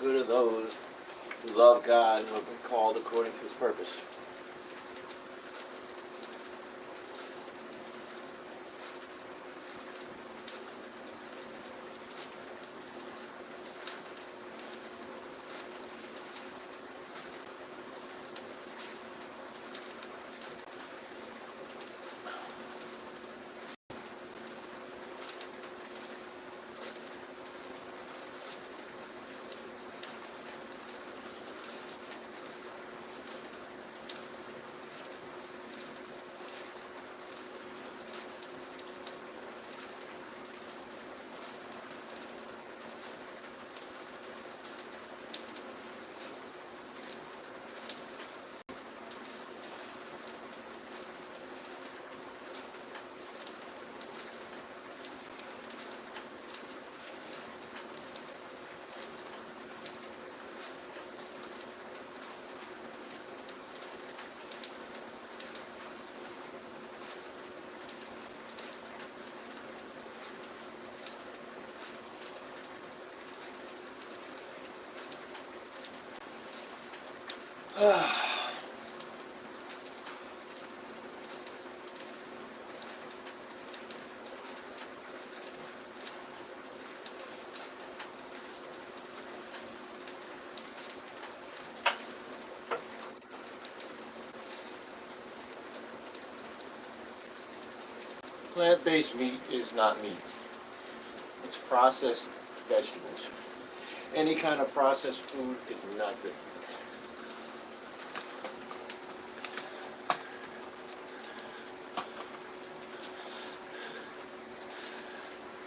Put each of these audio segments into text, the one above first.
good are those who love God and who have been called according to his purpose. Plant-based meat is not meat. It's processed vegetables. Any kind of processed food is not good.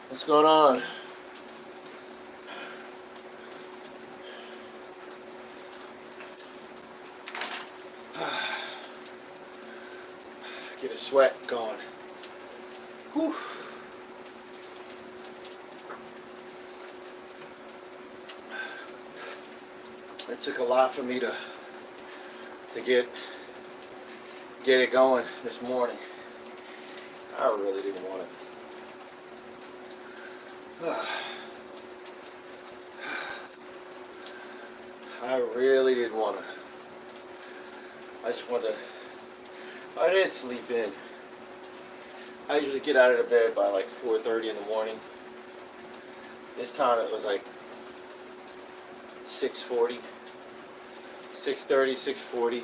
What's going on? Get a sweat going. Whew. It took a lot for me to get it going this morning. I really didn't want it. I really didn't want to. I just wanted to. I didn't sleep in. I usually get out of the bed by like 4:30 in the morning. This time it was like 6:40, 6:30, 6:40.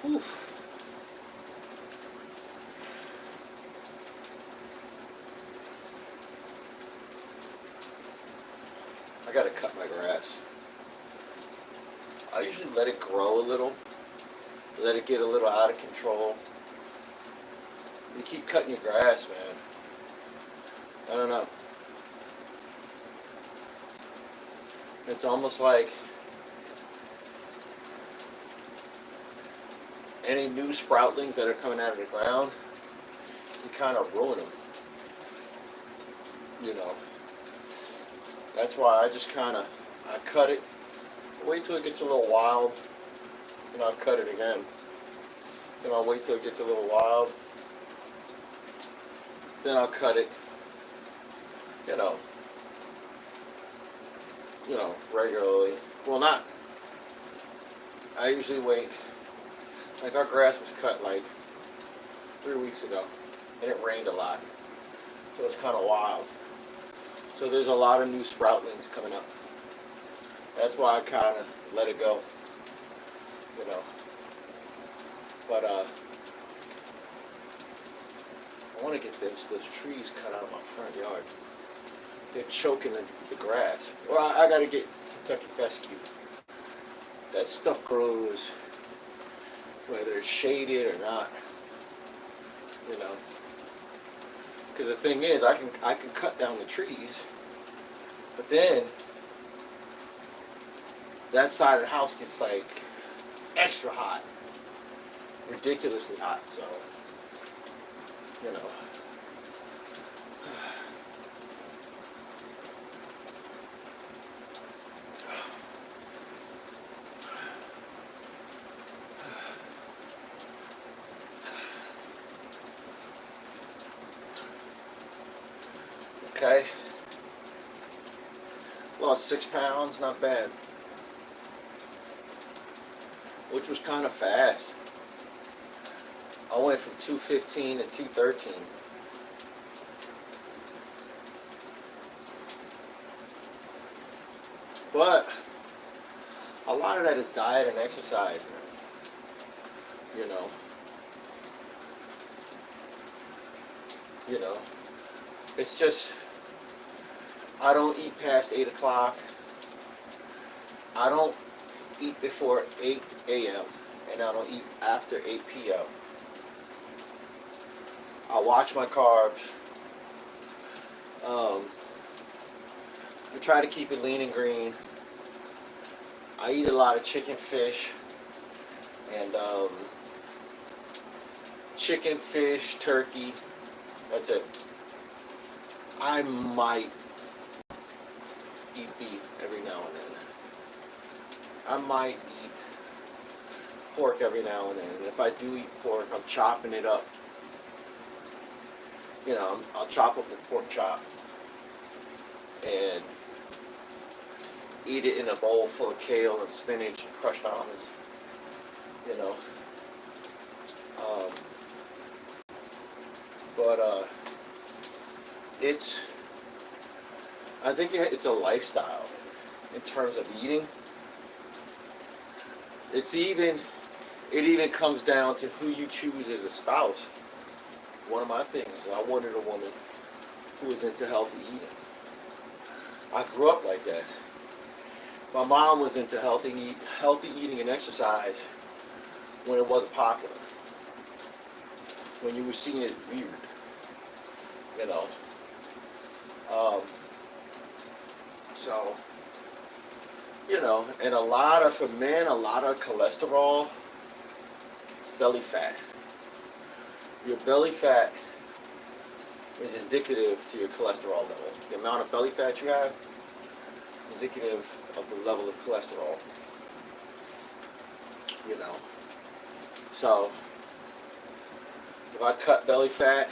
Oof. I gotta cut my grass. I usually let it grow a little, let it get a little out of control. You keep cutting your grass, man. I don't know. It's almost like any new sproutlings that are coming out of the ground, you kind of ruin them. You know. That's why I just kind of, I cut it, wait till it gets a little wild, and I'll cut it again. Then I'll wait till it gets a little wild, then I'll cut it, you know, regularly. Well, not, I usually wait, like our grass was cut like 3 weeks ago, and it rained a lot, so it's kind of wild. So there's a lot of new sproutlings coming up. That's why I kind of let it go, you know. But I want to get those trees cut out of my front yard. They're choking the grass. Well, I got to get Kentucky fescue. That stuff grows whether it's shaded or not, you know. Because the thing is, I can cut down the trees, but then that side of the house gets like extra hot, ridiculously hot. So, you know. Okay. Lost 6 pounds, not bad. Which was kind of fast. I went from 215 to 213. But a lot of that is diet and exercise, you know. You know. It's just, I don't eat past 8 o'clock. I don't eat before 8 a.m. and I don't eat after 8 p.m. I watch my carbs. I try to keep it lean and green. I eat a lot of chicken, fish, and chicken, fish, turkey. That's it. I might eat beef every now and then. I might eat pork every now and then. And if I do eat pork, I'm chopping it up. You know, I'll chop up the pork chop and eat it in a bowl full of kale and spinach and crushed almonds. You know. I think it's a lifestyle in terms of eating. It even comes down to who you choose as a spouse. One of my things is I wanted a woman who was into healthy eating. I grew up like that. My mom was into healthy eating and exercise when it wasn't popular. When you were seen as weird, you know. So, you know, and for men, a lot of cholesterol is belly fat. Your belly fat is indicative to your cholesterol level. The amount of belly fat you have is indicative of the level of cholesterol. You know. So, if I cut belly fat,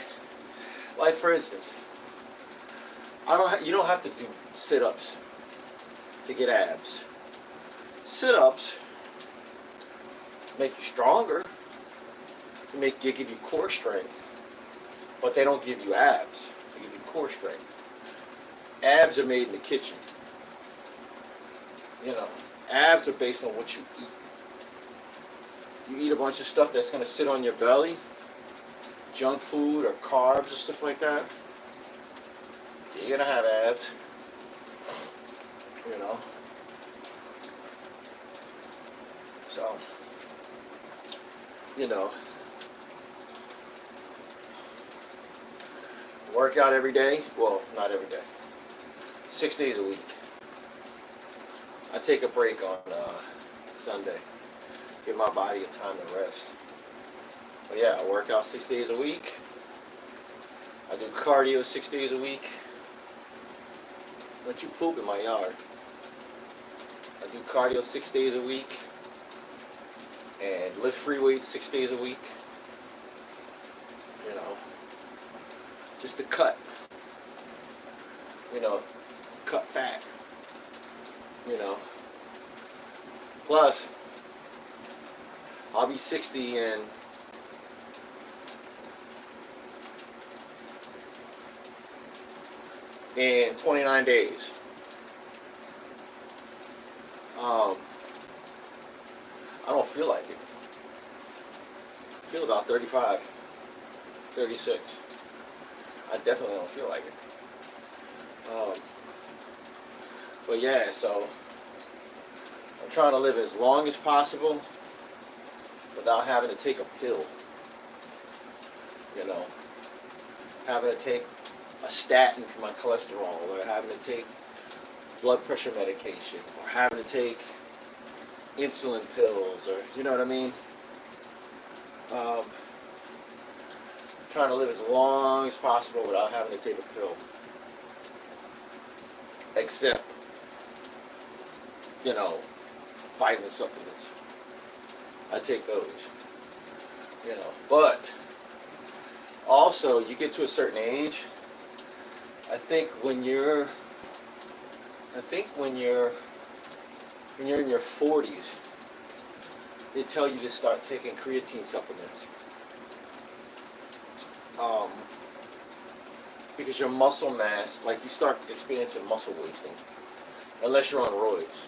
like for instance, you don't have to do sit-ups to get abs. Sit-ups make you stronger. They give you core strength, but they don't give you abs. They give you core strength. Abs are made in the kitchen. You know, abs are based on what you eat. You eat a bunch of stuff that's going to sit on your belly, junk food or carbs or stuff like that, you're going to have abs. You know. So, you know, work out every day. Well, not every day. 6 days a week. I take a break on Sunday. Give my body a time to rest. But yeah, I work out 6 days a week. I do cardio 6 days a week. Let you poop in my yard. I do cardio 6 days a week. And lift free weights 6 days a week. You know. Just to cut. You know, cut fat. You know. Plus, I'll be 60 in in 29 days. I don't feel like it. I feel about 35, 36. I definitely don't feel like it. But yeah, so I'm trying to live as long as possible without having to take a pill. You know, having to take a statin for my cholesterol, or having to take blood pressure medication, or having to take insulin pills, or you know what I mean? Trying to live as long as possible without having to take a pill. Except, you know, vitamin supplements. I take those. You know. But also you get to a certain age, I think when you're in your 40s, they tell you to start taking creatine supplements. Because your muscle mass, like you start experiencing muscle wasting. Unless you're on roids.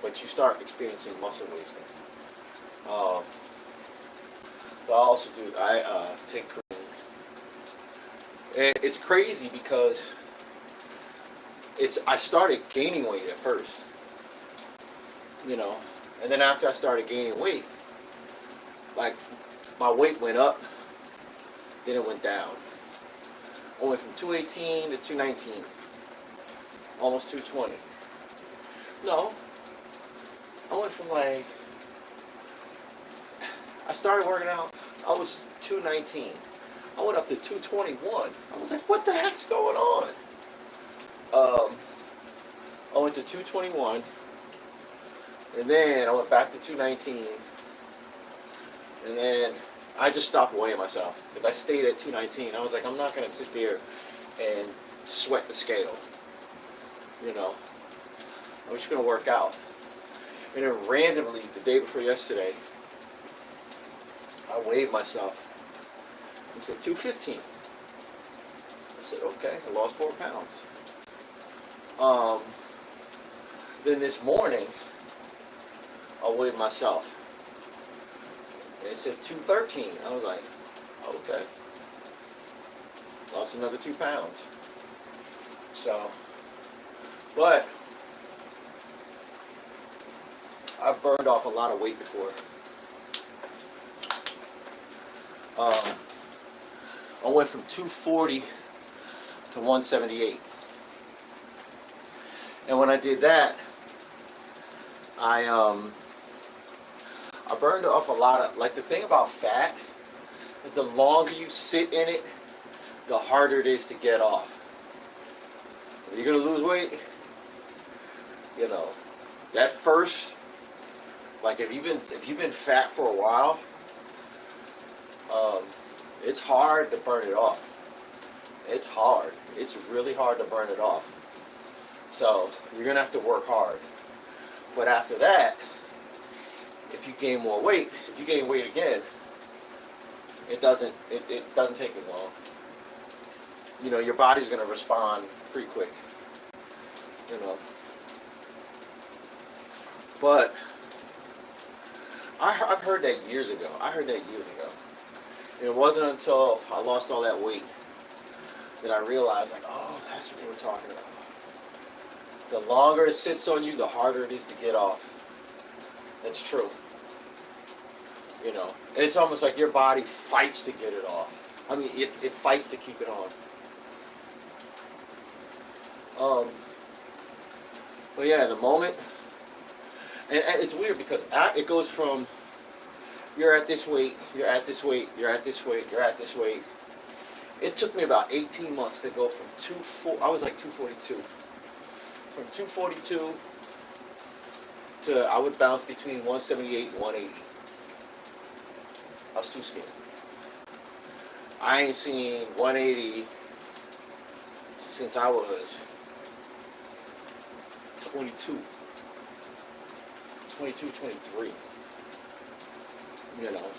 But you start experiencing muscle wasting. So I take creatine. And it's crazy because I started gaining weight at first. You know. And then after I started gaining weight, like my weight went up, then it went down. I went from 218 to 219, almost 220. No, I went from I started working out, I was 219. I went up to 221. I was like, what the heck's going on? I went to 221, and then I went back to 219, and then I just stopped weighing myself. If I stayed at 219, I was like, I'm not going to sit there and sweat the scale. You know, I'm just going to work out. And then randomly, the day before yesterday, I weighed myself. He said 215. I said, okay, I lost 4 pounds. Then this morning, I weighed myself. And it said 213. I was like, okay. Lost another 2 pounds. So, but I've burned off a lot of weight before. I went from 240 to 178. And when I did that, I burned off a lot of, like the thing about fat is the longer you sit in it, the harder it is to get off. If you're gonna lose weight, you know, that first, like if you've been fat for a while, it's hard to burn it off. It's hard. It's really hard to burn it off. So you're gonna have to work hard. But after that, if you gain more weight, if you gain weight again, it doesn't take as long. You know, your body's gonna respond pretty quick. You know. But I've heard that years ago. And it wasn't until I lost all that weight that I realized, like, oh, that's what we're talking about. The longer it sits on you, the harder it is to get off. That's true. You know, it's almost like your body fights to get it off. I mean, it fights to keep it on. But yeah, the moment, and it's weird because it goes from you're at this weight, you're at this weight, you're at this weight, you're at this weight. It took me about 18 months to go from I was like 242. From 242 to, I would bounce between 178 and 180. I was too skinny. I ain't seen 180 since I was 22, 23. You know.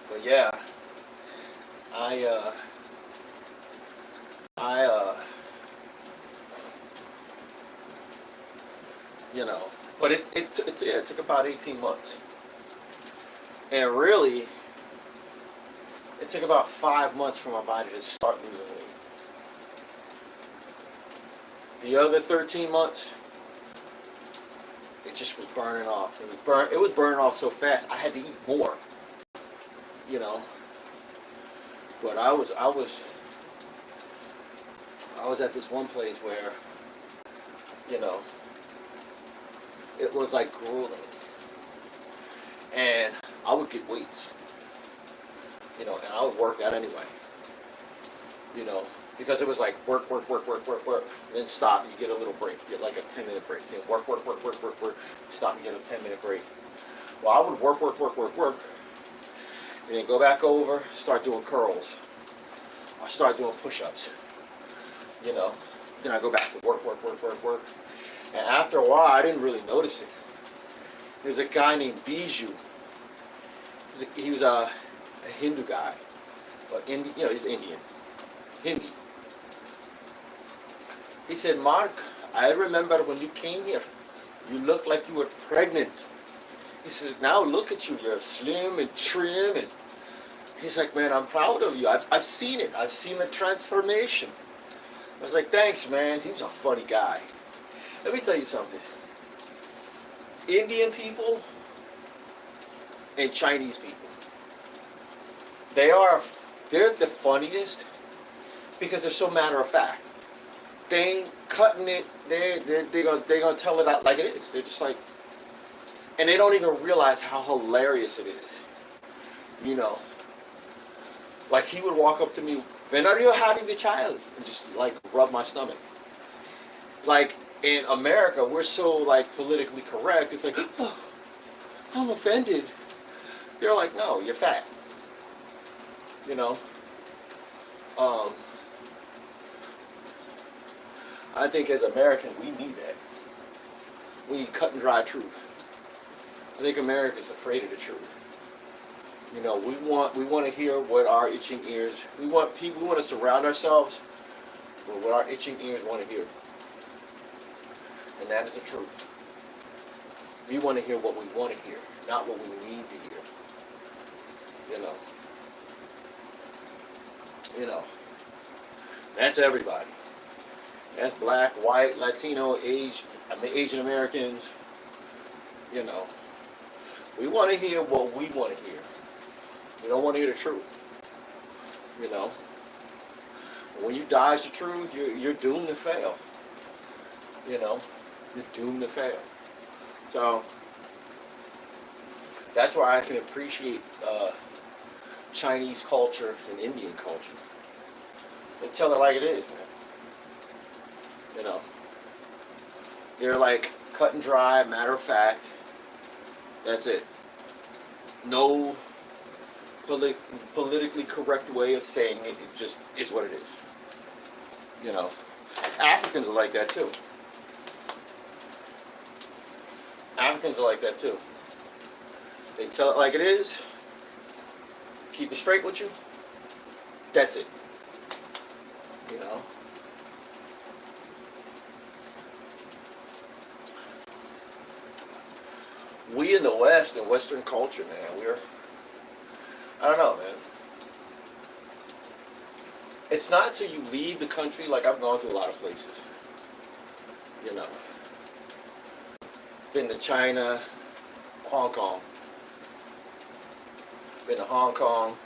But yeah, I you know, but it took about 18 months, and really, it took about 5 months for my body to start losing weight. The other 13 months, it just was burning off. It was burning off so fast. I had to eat more, you know. But I was at this one place where, you know, it was like grueling, and I would get weights, you know, and I would work out anyway, you know, because it was like work, then stop, you get a little break, you get like a 10-minute break, then work, stop, you get a 10-minute break. Well, I would work, and then go back over, start doing curls, I start doing push-ups, you know, then I go back to work, and after a while, I didn't really notice it. There's a guy named Bijou. He was a Hindu guy, but you know, he's Indian, Hindi. He said, "Mark, I remember when you came here, you looked like you were pregnant." He said, "Now look at you, you're slim and trim." And he's like, "Man, I'm proud of you. I've seen it. I've seen the transformation." I was like, "Thanks, man." He was a funny guy. Let me tell you something. Indian people and Chinese people, they're the funniest because they're so matter of fact. They ain't cutting it. They're gonna tell it out like it is. They're just like, and they don't even realize how hilarious it is. You know, like he would walk up to me, "When are you having the child?" and just like rub my stomach. Like in America, we're so like politically correct. It's like, "Oh, I'm offended." They're like, "No, you're fat." You know. I think as Americans, we need that. We need cut and dry truth. I think America's afraid of the truth. You know, we want to hear what our itching ears. We want to surround ourselves with what our itching ears want to hear, and that is the truth. We want to hear what we want to hear, not what we need to hear. You know. That's everybody. That's black, white, Latino, Asian Americans. You know, we want to hear what we want to hear. We don't want to hear the truth. You know, when you dodge the truth, you're doomed to fail. You know, you're doomed to fail. So that's why I can appreciate Chinese culture and Indian culture. They tell it like it is, man. You know, they're like cut and dry, matter of fact. That's it. No politically correct way of saying it. It just is what it is. You know, Africans are like that too. Africans are like that too. They tell it like it is. Keep it straight with you. That's it. You know. We in the West, in Western culture, man, I don't know, man. It's not until you leave the country, like I've gone to a lot of places. You know. Been to China, Hong Kong. Been to Hong Kong.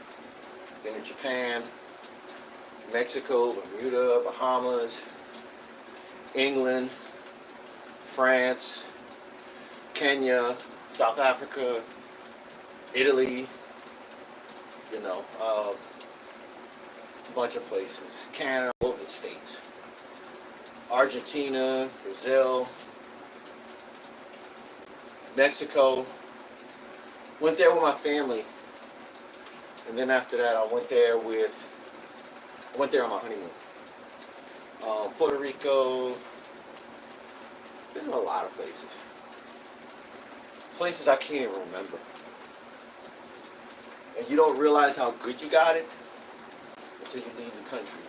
Been to Japan, Mexico, Bermuda, Bahamas, England, France, Kenya, South Africa, Italy, you know, a bunch of places, Canada, all over the States, Argentina, Brazil, Mexico. Went there with my family, and then after that I went there on my honeymoon. Puerto Rico, been to a lot of places. Places I can't even remember. And you don't realize how good you got it until you leave the country.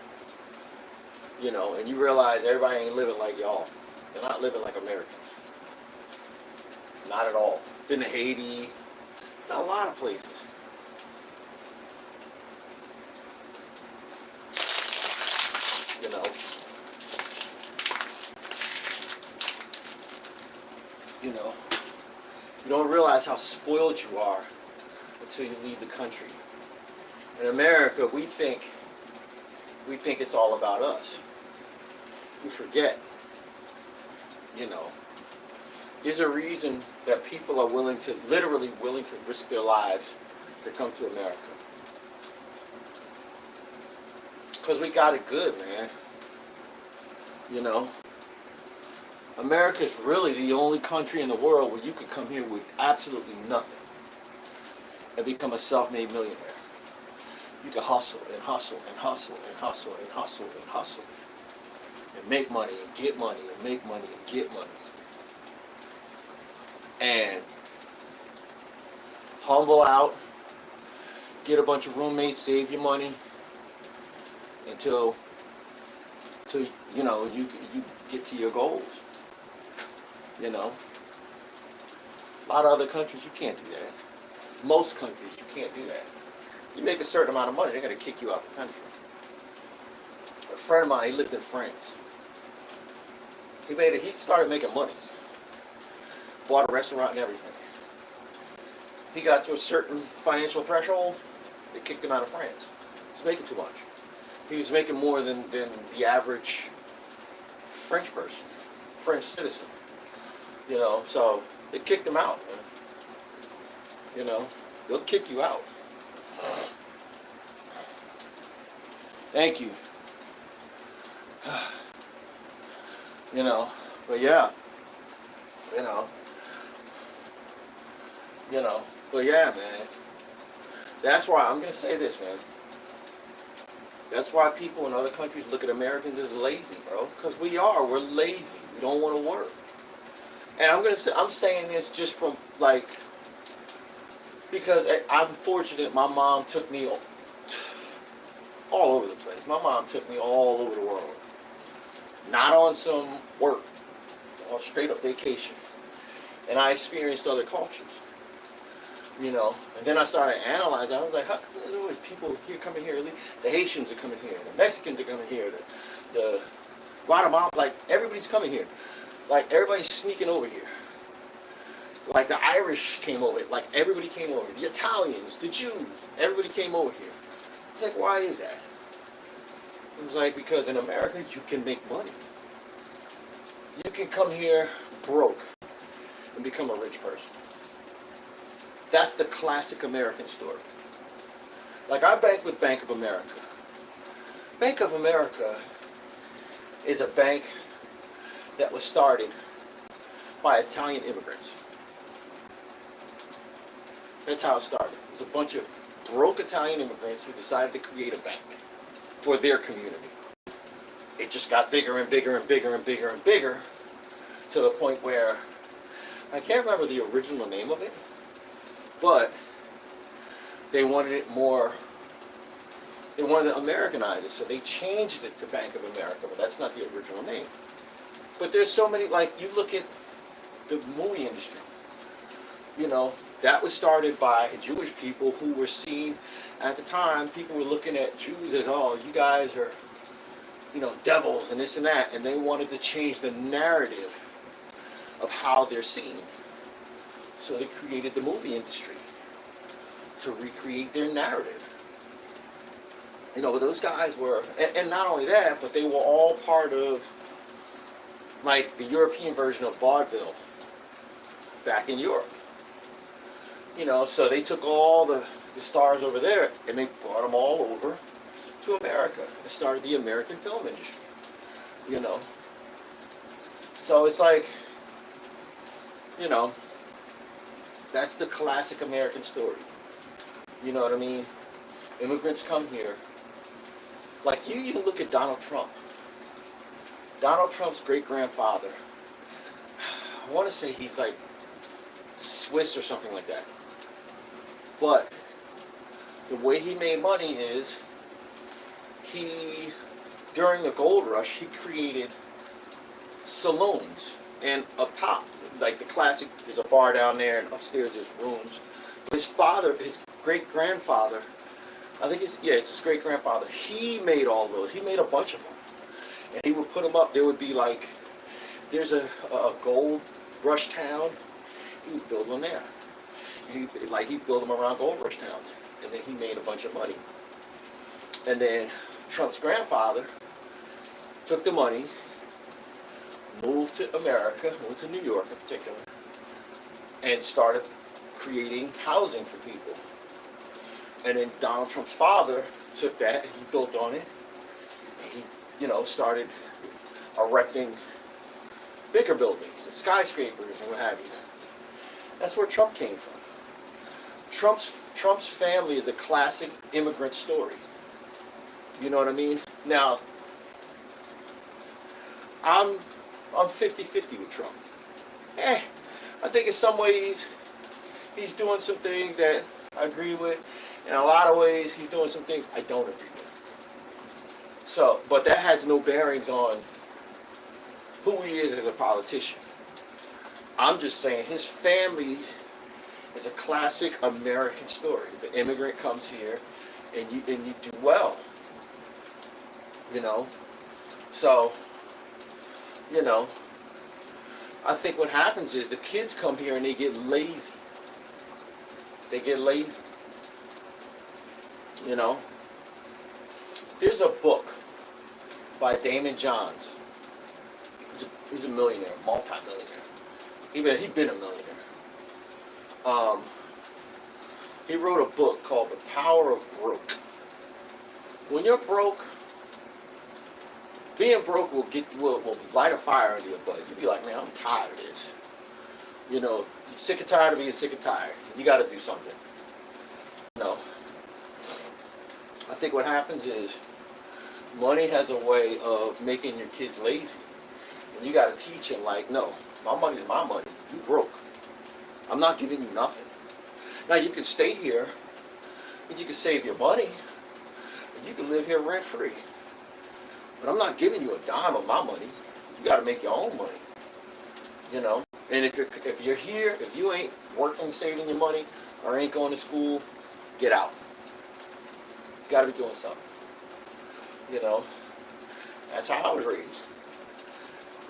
You know, and you realize everybody ain't living like y'all. They're not living like Americans. Not at all. Been to Haiti, not a lot of places. You know. You know. You don't realize how spoiled you are until you leave the country. In America, we think it's all about us. We forget. You know. There's a reason that people are literally willing to risk their lives to come to America. Because we got it good, man. You know. America's really the only country in the world where you could come here with absolutely nothing and become a self-made millionaire. You can hustle and hustle and hustle and hustle and hustle and hustle and make money and get money and make money and get money. And humble out, get a bunch of roommates, save your money until you know you get to your goals. You know, a lot of other countries you can't do that. Most countries you can't do that. You make a certain amount of money, they're gonna kick you out the country. A friend of mine, he lived in France. He started making money. Bought a restaurant and everything. He got to a certain financial threshold, they kicked him out of France. He was making too much. He was making more than the average French person, French citizen. You know, so they kicked him out, man. You know, they'll kick you out. Thank you. You know, but yeah. But yeah, man. That's why I'm gonna say this, man. That's why people in other countries look at Americans as lazy, bro. Because we're lazy. We don't want to work. And I'm saying this just from like, because I'm fortunate. My mom took me all over the place. My mom took me all over the world. Not on some work, on straight up vacation. And I experienced other cultures. You know, and then I started analyzing. I was like, how come there's always people here coming here? The Haitians are coming here. The Mexicans are coming here. The Guatemala, like everybody's coming here. Like everybody's sneaking over here. Like the Irish came over. Like everybody came over. The Italians, the Jews, everybody came over here. It's like, why is that? It was like, because in America you can make money. You can come here broke and become a rich person. That's the classic American story. Like I bank with Bank of America. Bank of America is a bank that was started by Italian immigrants. That's how it started. It was a bunch of broke Italian immigrants who decided to create a bank for their community. It just got bigger and bigger and bigger and bigger and bigger to the point where I can't remember the original name of it, but they wanted it more, they wanted to Americanize it, so they changed it to Bank of America, but that's not the original name. But there's so many, like you look at the movie industry, you know, that was started by Jewish people who were seen, at the time, people were looking at Jews as, oh, you guys are, you know, devils and this and that, and they wanted to change the narrative of how they're seen. So they created the movie industry to recreate their narrative. You know, those guys were, and not only that, but they were all part of, like, the European version of vaudeville back in Europe. You know, so they took all the stars over there and they brought them all over to America and started the American film industry. You know. So it's like, you know, that's the classic American story. You know what I mean? Immigrants come here. Like, you even look at Donald Trump. Donald Trump's great-grandfather, I want to say he's like Swiss or something like that. But the way he made money is he during the gold rush, he created saloons. And up top, like the classic, there's a bar down there, and upstairs there's rooms. His father, his great grandfather, I think it's his great grandfather. He made all those. He made a bunch of them, and he would put them up. There would be like, there's a gold rush town. He would build one there. He'd build them around gold rush towns, and then he made a bunch of money. And then Trump's grandfather took the money, moved to America, moved to New York in particular, and started creating housing for people. And then Donald Trump's father took that and he built on it. And he, started erecting bigger buildings and skyscrapers and what have you. That's where Trump came from. Trump's family is a classic immigrant story. You know what I mean? Now, I'm 50-50 with Trump. I think in some ways he's doing some things that I agree with. In a lot of ways he's doing some things I don't agree with. So, but that has no bearings on who he is as a politician. I'm just saying his family is a classic American story. The immigrant comes here and you do well. So, I think what happens is the kids come here and they get lazy. There's a book by Damon Johns. He's a millionaire, multi-millionaire. He's been a millionaire. He wrote a book called The Power of Broke. When you're broke, being broke will light a fire under your butt. You'll be like, man, I'm tired of this. You're sick and tired of being sick and tired. You got to do something. I think what happens is money has a way of making your kids lazy. And you got to teach them, like, no, my money is my money. You broke. I'm not giving you nothing. Now, you can stay here, and you can save your money, and you can live here rent-free. But I'm not giving you a dime of my money. You got to make your own money. And if you're here, if you ain't working, saving your money, or ain't going to school, get out. You got to be doing something. That's how I was raised.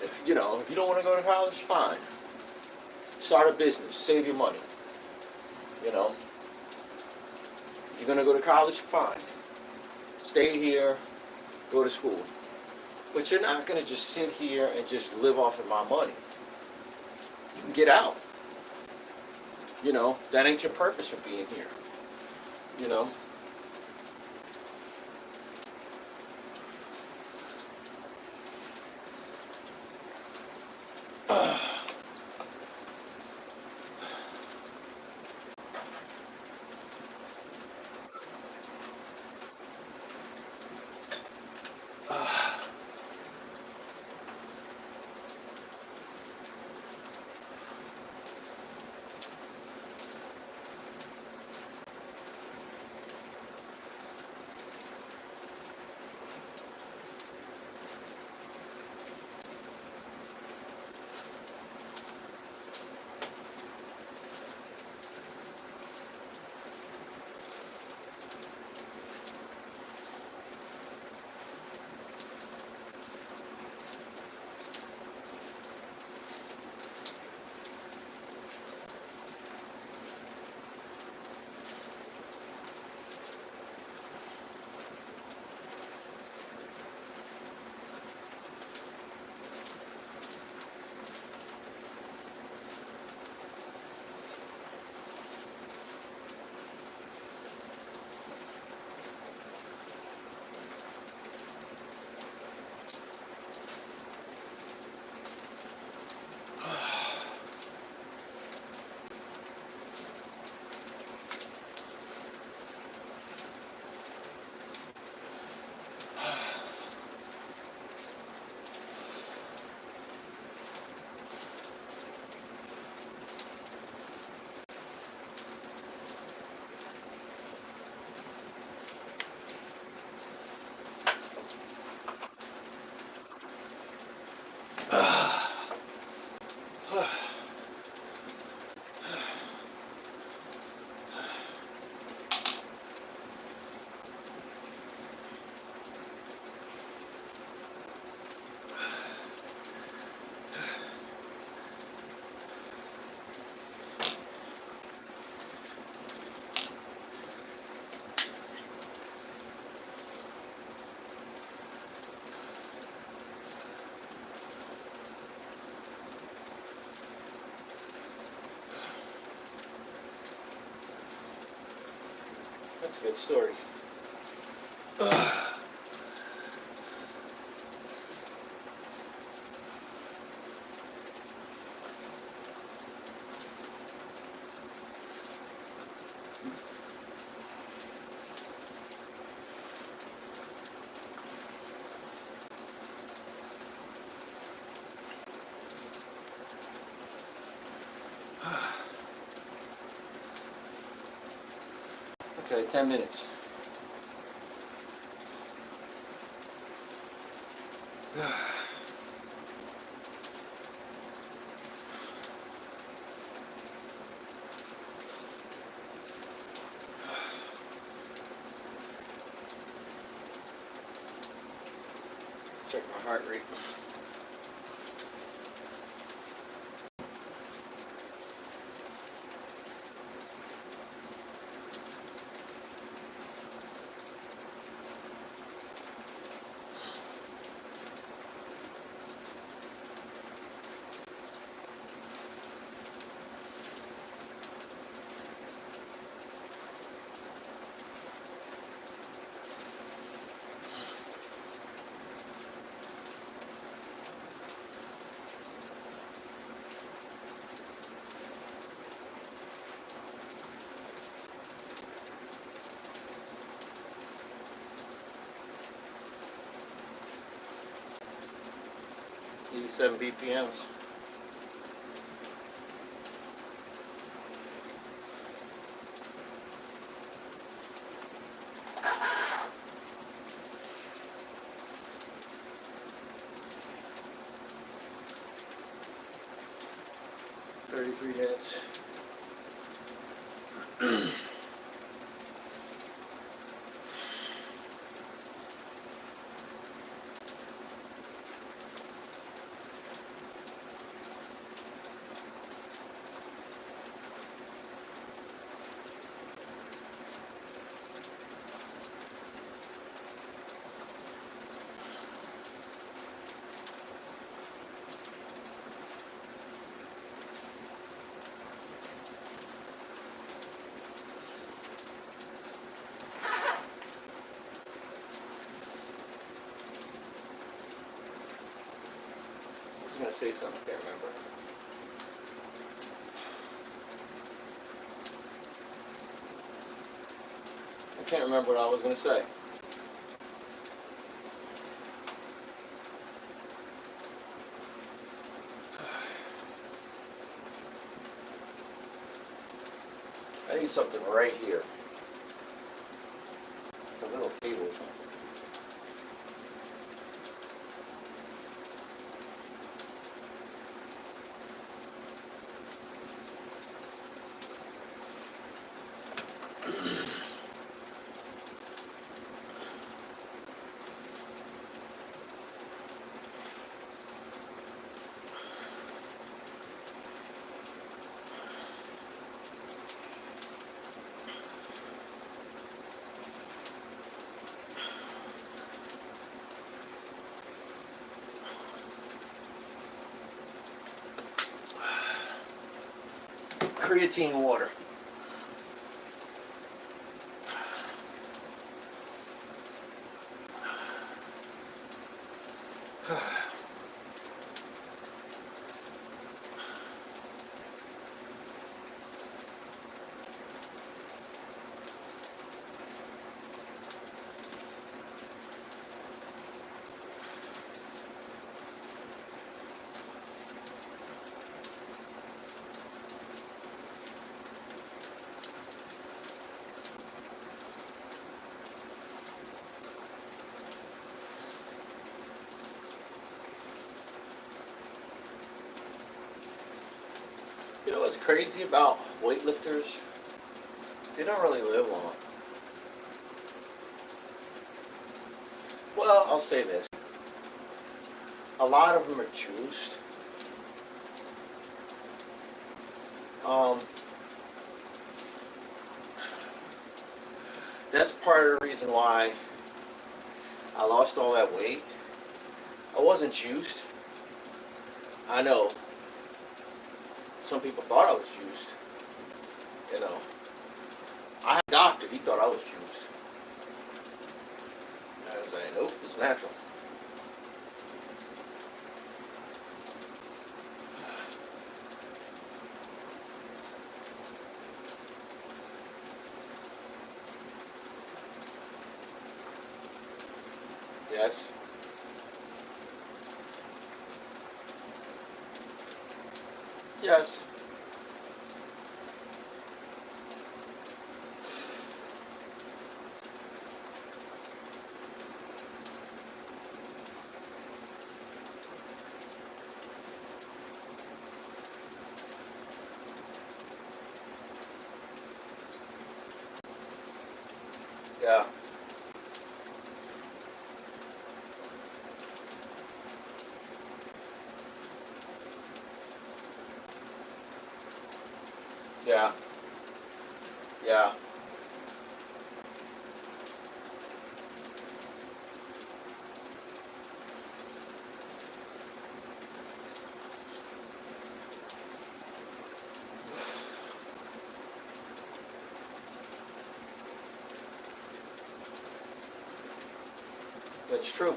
If you don't want to go to college, fine. Start a business, save your money. If you're going to go to college, fine. Stay here, go to school. But you're not going to just sit here and just live off of my money. You can get out. That ain't your purpose for being here. a good story. Okay, 10 minutes. Check my heart rate. Seven BPMs. Thirty-three minutes. I was gonna say something, I can't remember. I can't remember what I was gonna say. I need something right here. A little table or something. Creatine water. You know what's crazy about weightlifters? They don't really live long. Well, I'll say this. A lot of them are juiced. That's part of the reason why I lost all that weight. I wasn't juiced. I know some people thought I was juiced, you know. I had a doctor. He thought I was juiced. I was like, nope, it's natural. Yes. Yes. Yeah. Yeah. Yeah. That's true.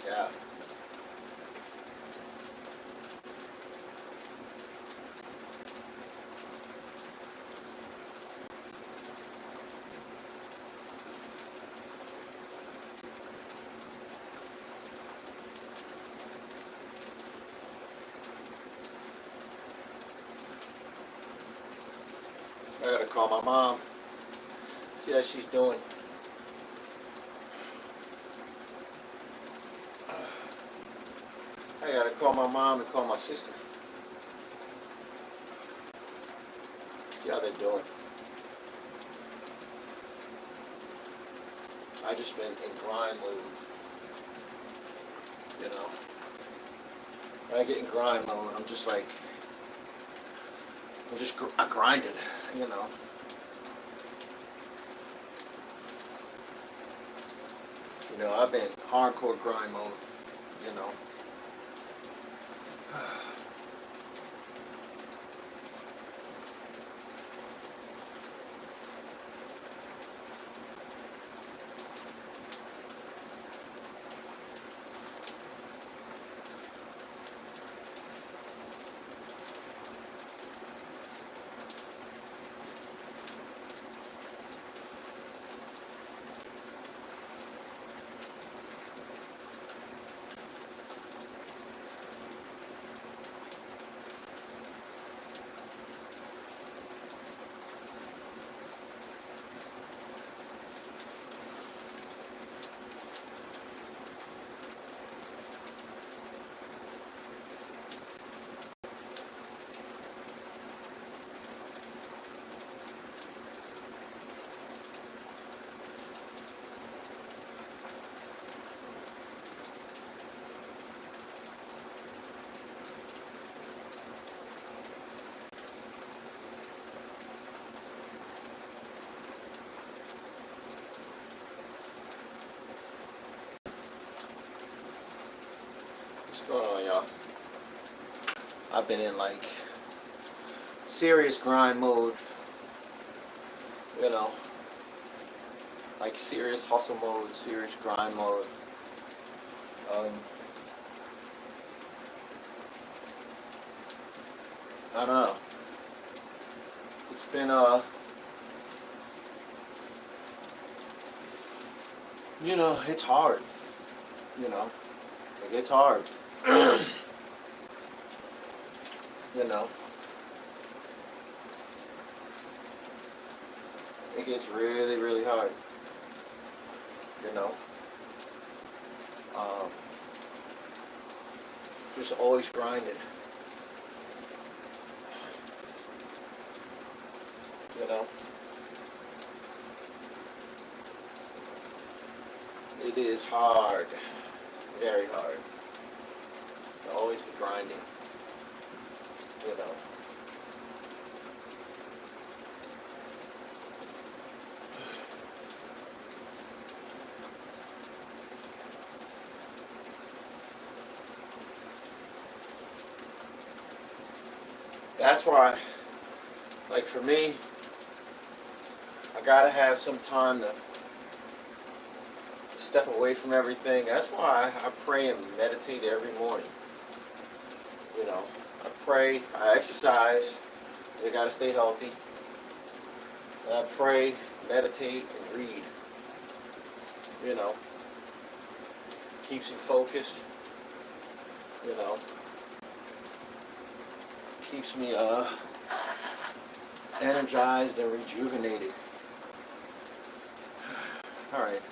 Yeah. I gotta call my mom. See how she's doing. I gotta call my mom and call my sister. See how they're doing. I just been in grind mode, you know. When I get in grind mode, I'm just like, I grinded, you know. You know, I've been hardcore grind mode, you know. What's going on, y'all? I've been in like serious grind mode, you know, like serious hustle mode, serious grind mode. Um, I don't know. It's been you know, it's hard. You know, like it's hard. You know, it gets really, really hard. You know, um, just always grinding. You know, it is hard, very hard. I'll always be grinding, you know. That's why, like for me, I gotta have some time to step away from everything. That's why I pray and meditate every morning. You know, I pray, I exercise. I gotta stay healthy. And I pray, meditate, and read. You know, keeps you focused. You know, keeps me energized and rejuvenated. All right.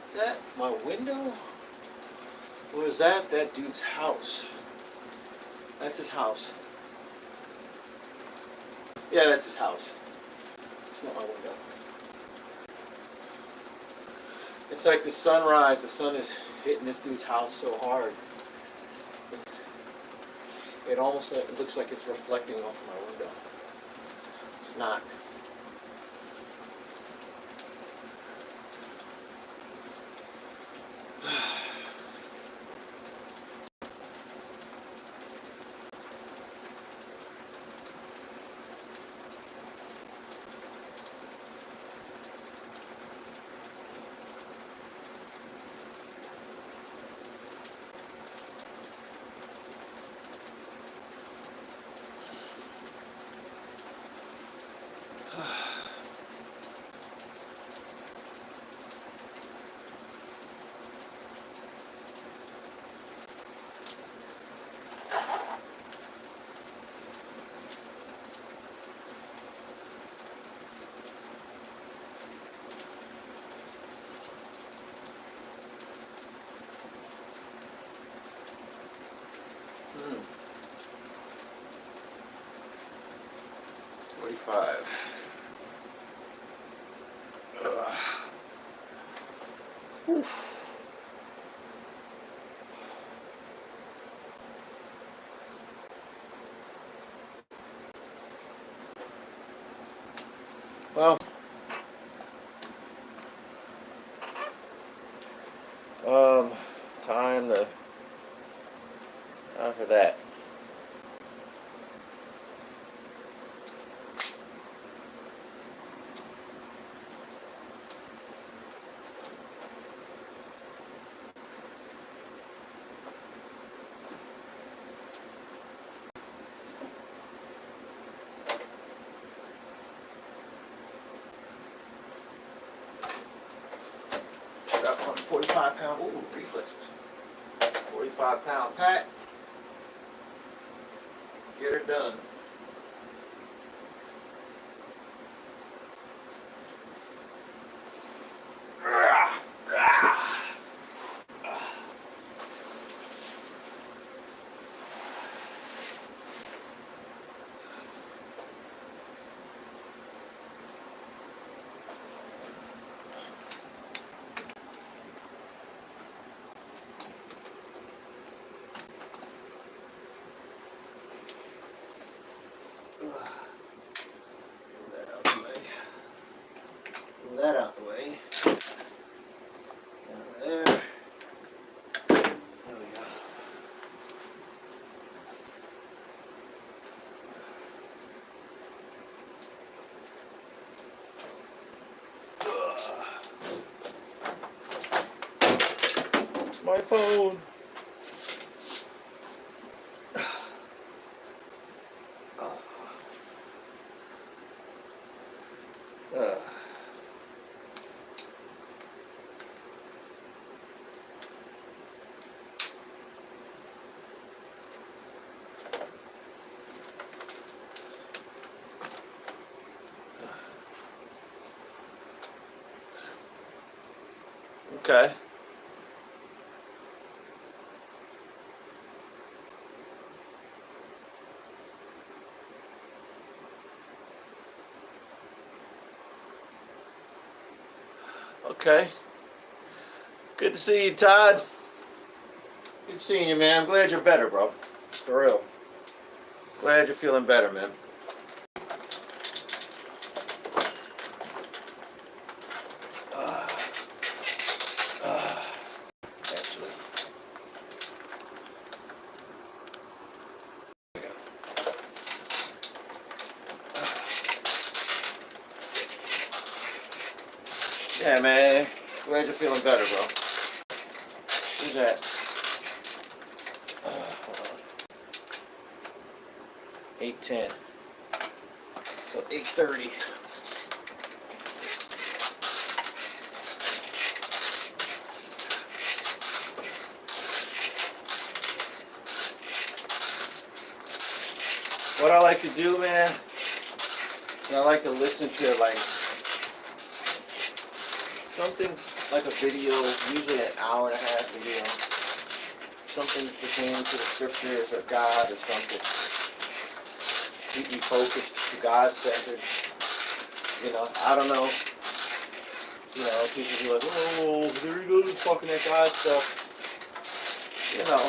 Is that my window? Or is that dude's house? That's his house. Yeah, that's his house. It's not my window. It's like the sunrise. The sun is hitting this dude's house so hard. It almost it looks like it's reflecting off my window. It's not. Hmm. 45. Oof. Well, um, time to time for that. Strap on 45-pound. Ooh, reflexes. 45-pound pack. Get her done. My phone. Okay. Okay. Good to see you, Todd. Good seeing you, man. I'm glad you're better, bro. For real. Glad you're feeling better, man. Actually. Yeah, man. Glad you're feeling better, bro. Who's that? Hold on. 8:10. So 8:30. What I like to do, man, is I like to listen to like something like a video, usually an hour and a half video. Something pertaining to the scriptures or God or something. Keep me focused, God-centered. You know, I don't know. You know, people be like, oh, there he goes fucking that God stuff. You know,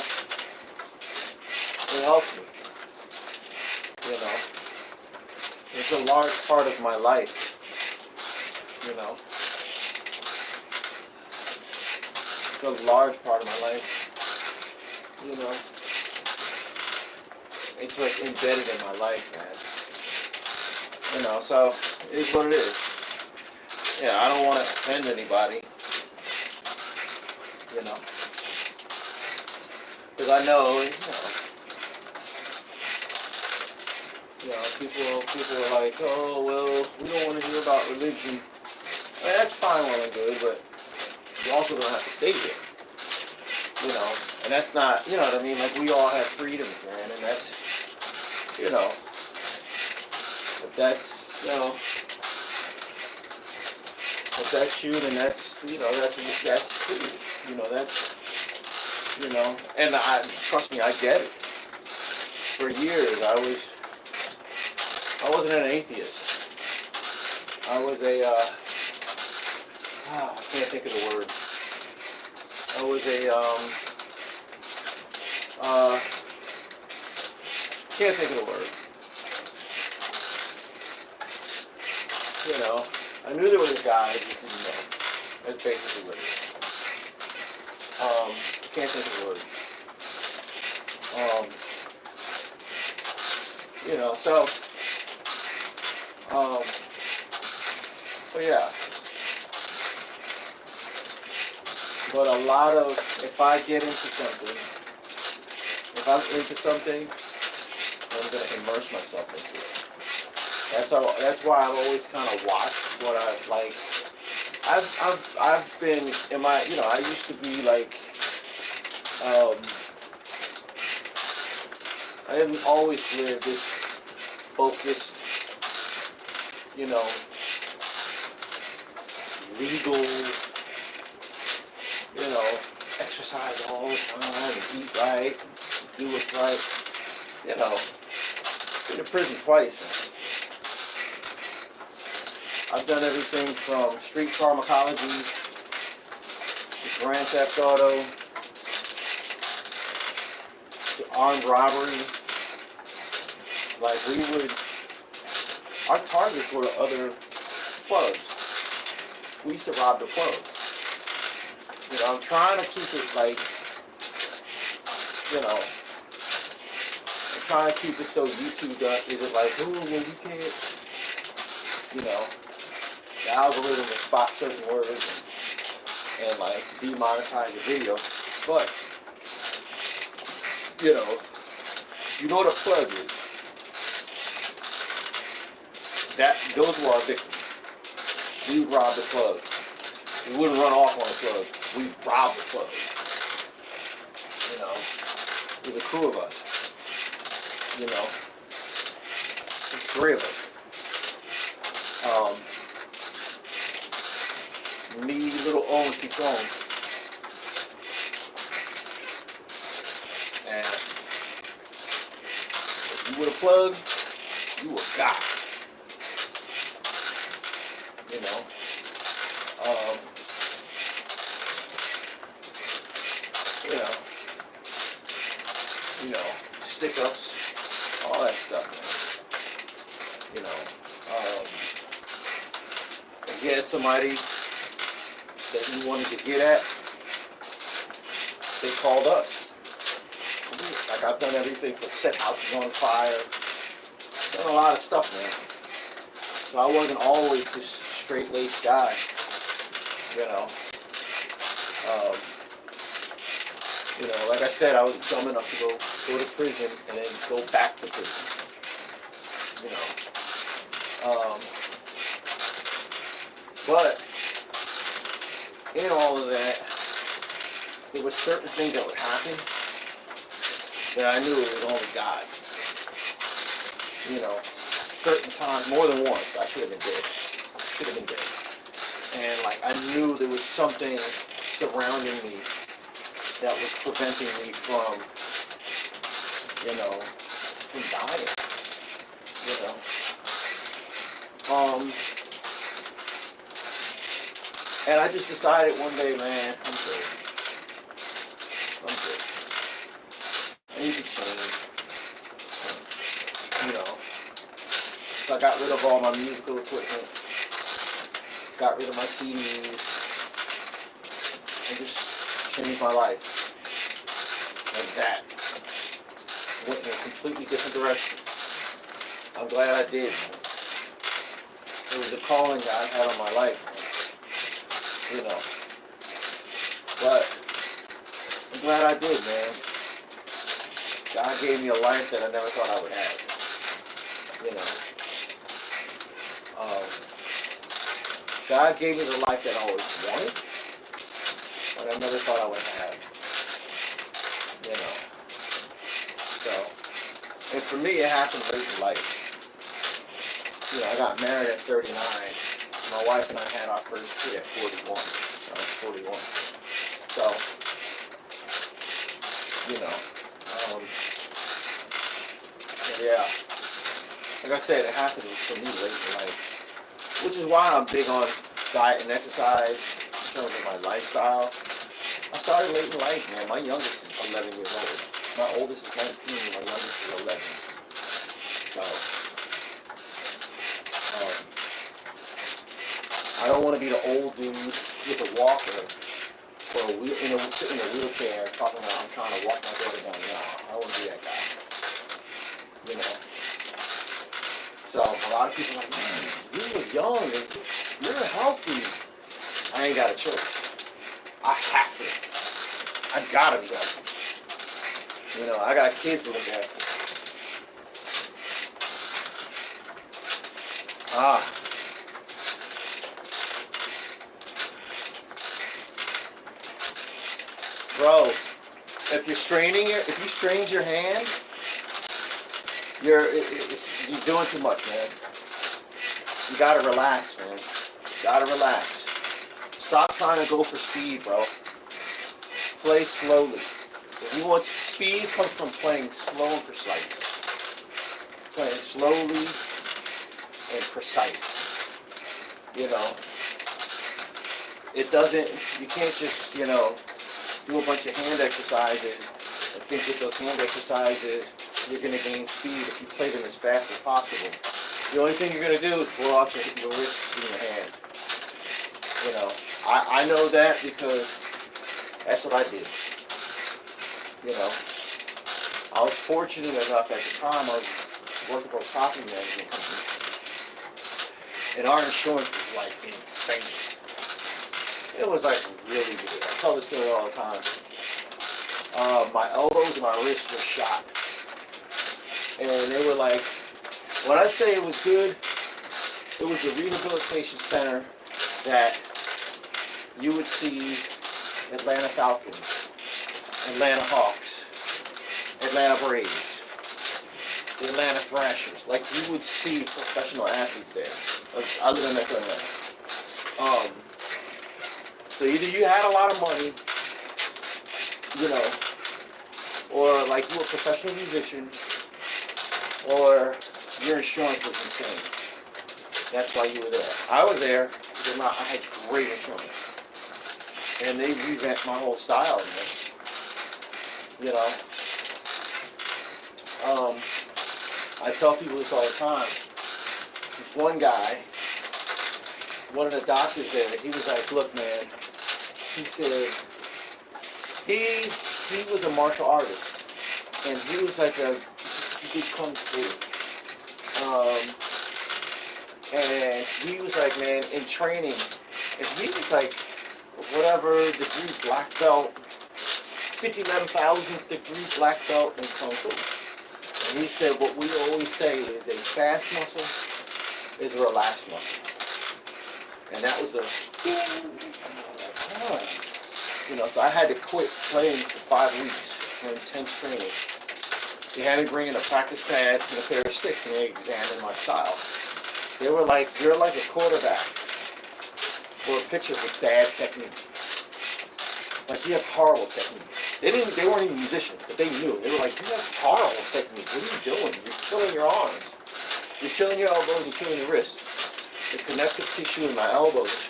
it helps me. You know, it's a large part of my life. You know, it's a large part of my life. You know, it's like embedded in my life, man. You know, so it is what it is. Yeah, I don't want to offend anybody. You know, because I know, people are like, oh well, we don't want to hear about religion. I mean, that's fine, well and good, but you also don't have to stay there. You know, and that's not, you know what I mean? Like, we all have freedoms, man, and that's, you know, if that's, you know, if that's you, then that's, you know, that's true. You know, that's, you know, and trust me, I get it. For years, I wasn't an atheist. I was a, I can't think of the word. I was a, can't think of the word. You know, I knew there was a God, I just didn't know. That's basically what it is. Can't think of the word. You know, so yeah. But a lot of, if I get into something, if I'm into something, I'm gonna immerse myself into it. That's why I've always kind of watched what I like. I've been in my, you know, I used to be like, I didn't always live this focused, you know, legal, you know, exercise all the time, and eat right, do what's right, you know. Been to prison twice, man. I've done everything from street pharmacology to Grand Theft Auto to armed robbery. Like, our targets were other clubs. We used to rob the clubs. You know, I'm trying to keep it like, you know, I'm trying to keep it so YouTube is it like, oh, well, we can't, you know, the algorithm will spot certain words and like demonetize your video. But, you know what a plug is. Those were our victims. We robbed the plug. We wouldn't run off on a plug. We robbed the plug. You know, there's a crew of us. You know, there's 3 of us. Me, little Owen, keeps on. And if you were a plug, you were God. You know. You know, stick-ups, all that stuff, man. You know, if you had somebody that you wanted to get at, they called us. Like, I've done everything from set houses on fire, done a lot of stuff, man. So I wasn't always this straight-laced guy, you know. You know, like I said, I was dumb enough to go to prison and then go back to prison. You know. But in all of that, there were certain things that would happen that I knew it was only God. You know, certain times, more than once, I should have been dead. And like, I knew there was something surrounding me that was preventing me from, you know, from dying, you know. And I just decided one day, man, I'm good. I need to change, you know. So I got rid of all my musical equipment, got rid of my CDs, and just changed my life. Like that. Went in a completely different direction. I'm glad I did, man. It was a calling God had on my life, man. You know. But I'm glad I did, man. God gave me a life that I never thought I would have. You know. God gave me the life that I always wanted, but I never thought I would have. You know. So, and for me, it happened late in life. You know, I got married at 39. My wife and I had our first kid at 41. I was 41. So, you know, yeah. Like I said, it happened for me late in life. Which is why I'm big on diet and exercise in terms of my lifestyle. I started late in life, man. My youngest is 11 years old. My oldest is 19, my youngest is 11. So, I don't want to be the old dude with a walker or sitting in a wheelchair talking about I'm trying to walk my daughter down the aisle. I don't want to be that guy. You know. So, a lot of people are like, man, you look young and you're healthy. I ain't got a choice. I have to. I gotta be healthy. You know, I got kids to look after. Bro, if you strain your hand, you're doing too much, man. You gotta relax, man. You gotta relax. Stop trying to go for speed, bro. Play slowly. If you want speed, comes from playing slow and precise. Playing slowly and precise. You know, you can't just, you know, do a bunch of hand exercises and think with those hand exercises you're going to gain speed if you play them as fast as possible. The only thing you're going to do is blow out your wrists in your hand. You know, I know that because that's what I did. You know, I was fortunate enough at the time I was working for a property management company. And our insurance was like insane. It was like really good. I tell this story all the time. my elbows and my wrists were shot. And they were like, when I say it was good, it was a rehabilitation center that you would see Atlanta Falcons, Atlanta Hawks, Atlanta Braves, the Atlanta Thrashers. Like, you would see professional athletes there. I live in Metro Atlanta. So either you had a lot of money, you know, or like you were a professional musician, or your insurance was insane. That's why you were there. I was there because I had great insurance. And they revamped my whole style, man. You know? I tell people this all the time. This one guy, one of the doctors there, he was like, look, man, he said, he was a martial artist, and he was like a good kung fu. And he was like, man, in training, and he was like, whatever degree black belt, 11,000th degree black belt in kung fu. And he said, what we always say is a fast muscle is a relaxed muscle. And that was a ding. You know, so I had to quit playing for 5 weeks for intense training. They had me bring in a practice pad and a pair of sticks, and they examined my style. They were like, you're like a quarterback or a pitcher with bad technique. Like, you have horrible technique. They weren't even musicians, but they knew. They were like, you have horrible technique. What are you doing? You're killing your arms. You're killing your elbows, you're killing your wrists. The connective tissue in my elbows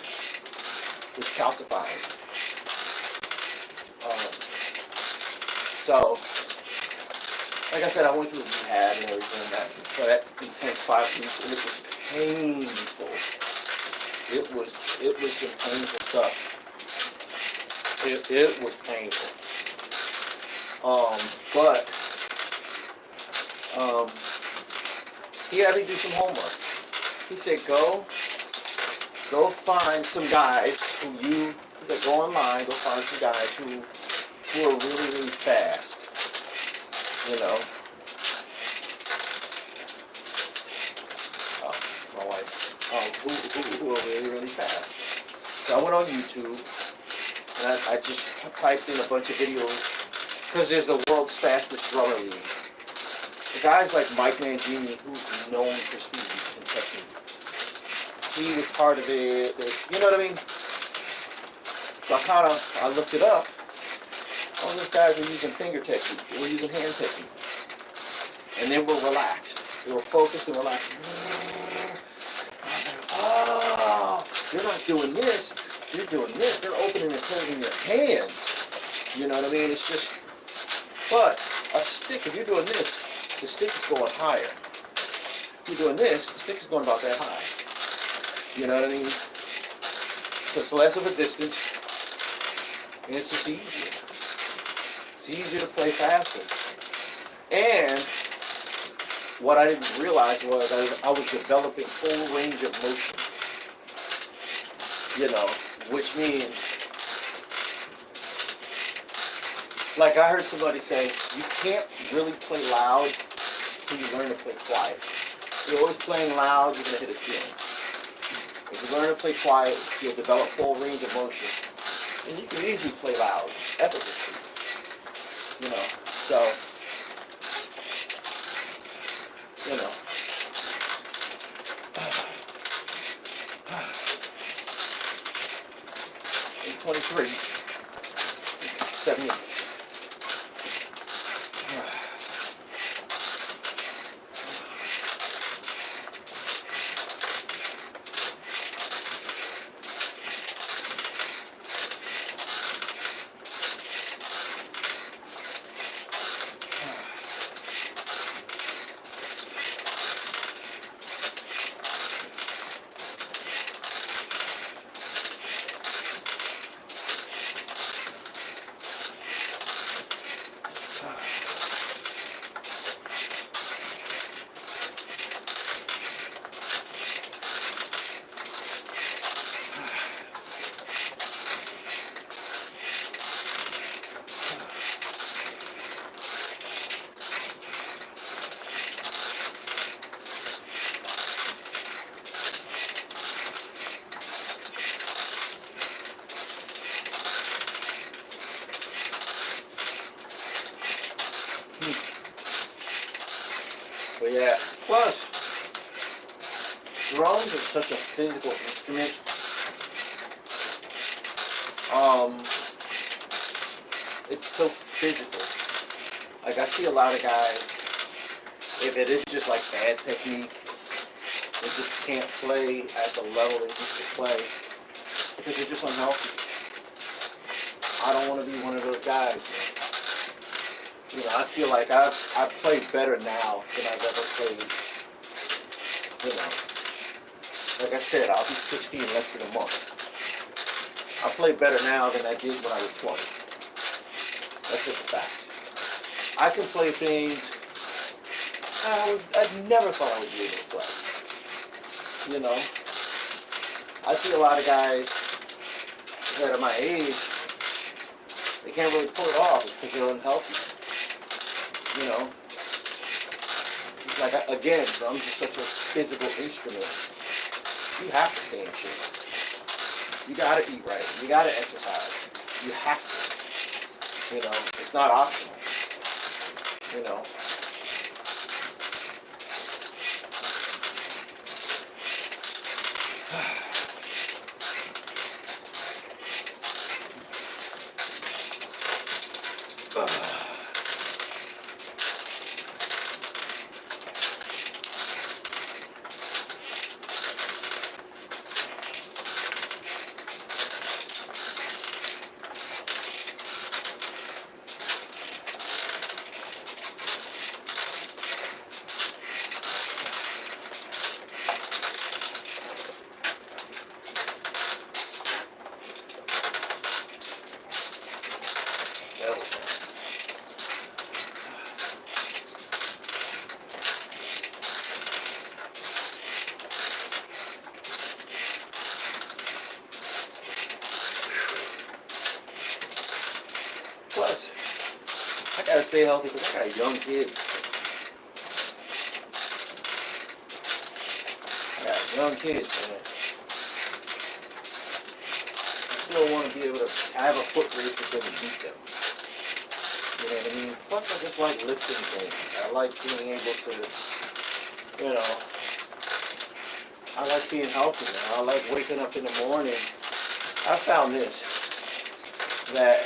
was calcifying. So, like I said, I went through rehab and everything for that intense 5 weeks, and it was painful. It was some painful stuff. It was painful. But he had me do some homework. He said, go find some guys he said, go online, go find some guys who are really, really fast. You know. My wife. Who are really, really fast. So I went on YouTube, and I just typed in a bunch of videos, because there's the world's fastest drummer league. The guys like Mike Mangini, who's known for speed and technique. He was part of it. You know what I mean? So I looked it up. All those guys were using finger technique. They were using hand technique. And they were relaxed. They were focused and relaxed. Oh, you're not doing this. You're doing this. They're opening and closing their hands. You know what I mean? It's just, but a stick, if you're doing this, the stick is going higher. If you're doing this, the stick is going about that high. You know what I mean? So it's less of a distance, and it's just easier. It's easier to play faster. And what I didn't realize was I was developing full range of motion. You know, which means, like I heard somebody say, you can't really play loud until you learn to play quiet. If you're always playing loud, you're going to hit a ceiling. If you learn to play quiet, you'll develop full range of motion. And you can easily play loud, effortlessly. You know, so, you know. 8:23, 7 minutes. Yeah. Plus, drums are such a physical instrument. It's so physical. Like I see a lot of guys, if it is just like bad technique, they just can't play at the level they used to play because they're just unhealthy. I don't want to be one of those guys, man. You know, I feel like I play better now than I've ever played. You know, like I said, I'll be 60 in less than a month. I play better now than I did when I was 20. That's just a fact. I can play things I never thought I would be able to play. You know, I see a lot of guys that are my age, they can't really pull it off because they're unhealthy. You know, like again, drums are such a physical instrument. You have to stay in shape. You gotta eat right. You gotta exercise. You have to. You know, it's not optional. You know. Plus, I gotta stay healthy because I got a young kid. I got young kids, man. I still want to be able to have a foot race with them and beat them. You know what I mean? Plus, I just like lifting things. I like being able to, you know, I like being healthy, man. I like waking up in the morning. I found this, that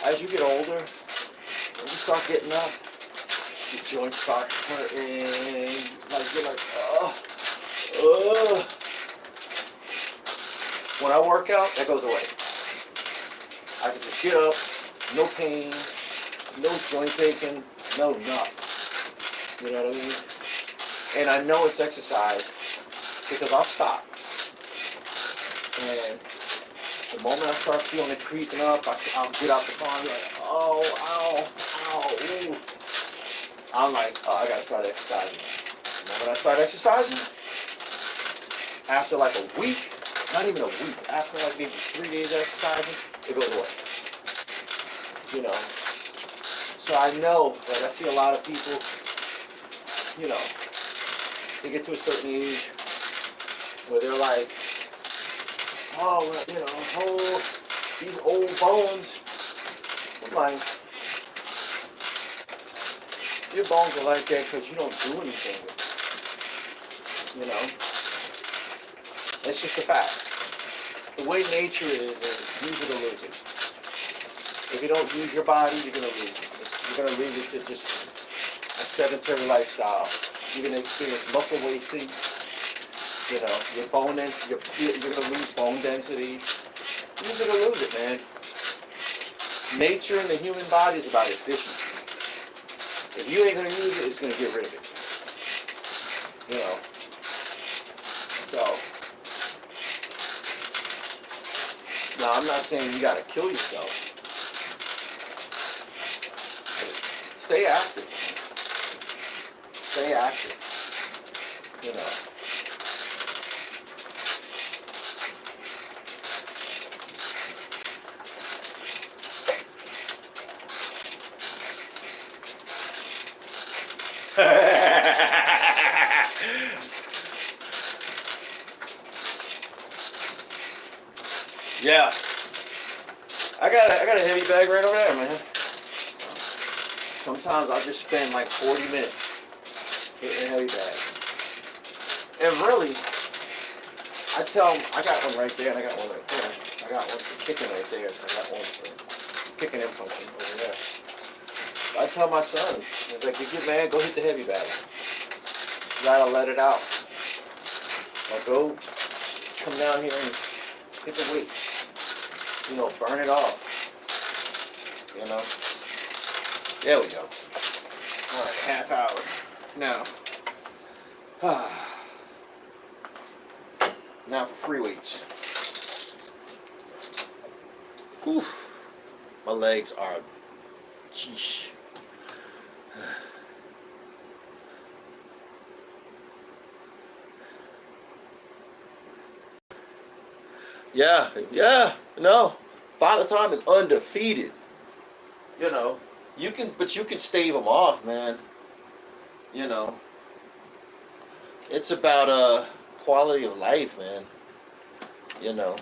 as you get older, when you start getting up, your joints start hurting. Like you're like, ugh. When I work out, that goes away. I can just get up, no pain, no joints aching, no nothing. You know what I mean? And I know it's exercise because I'll stop. And the moment I start feeling it creeping up, I'll get out the car and be like, oh, ow, ooh. I'm like, oh, I gotta start exercising. And when I start exercising, after like a week, not even a week, after like maybe 3 days exercising, it goes away. You know. So I know, like I see a lot of people, you know, they get to a certain age where they're like, oh, well, you know, oh, these old bones. I'm like, your bones are like that because you don't do anything with them. You know? That's just a fact. The way nature is use it or lose it. If you don't use your body, you're going to lose it. You're going to lose it to just a sedentary lifestyle. You're going to experience muscle wasting. You know, your bone density, you're going to lose bone density. You're going to lose it, man. Nature in the human body is about efficiency. If you ain't going to use it, it's going to get rid of it. You know. So, now I'm not saying you got to kill yourself. Stay active. Stay active. You know. Yeah. I got a heavy bag right over there, man. Sometimes I'll just spend like 40 minutes hitting a heavy bag. And really, I tell them, I got one right there, and I got one right there. I got one for kicking right there, and I got one for kicking and punching over there. I tell my son, he's like, you get mad, go hit the heavy bag. You gotta let it out. Like, go, come down here and hit the weight. You know, burn it off. You know? There we go. Alright, half hour. Now, now for free weights. Whew. My legs are, sheesh. Yeah, no. Father Time is undefeated. You know, but you can stave them off, man. You know, it's about quality of life, man. You know,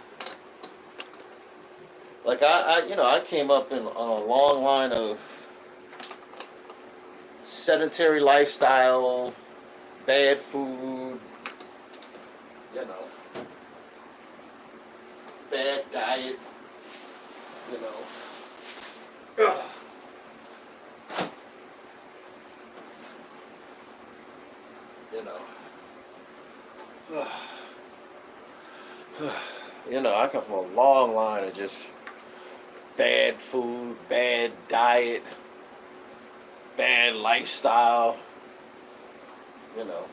like I came up in on a long line of sedentary lifestyle, bad food, you know, bad diet, you know. Ugh. You know. You know, I come from a long line of just bad food, bad diet, bad lifestyle, you know.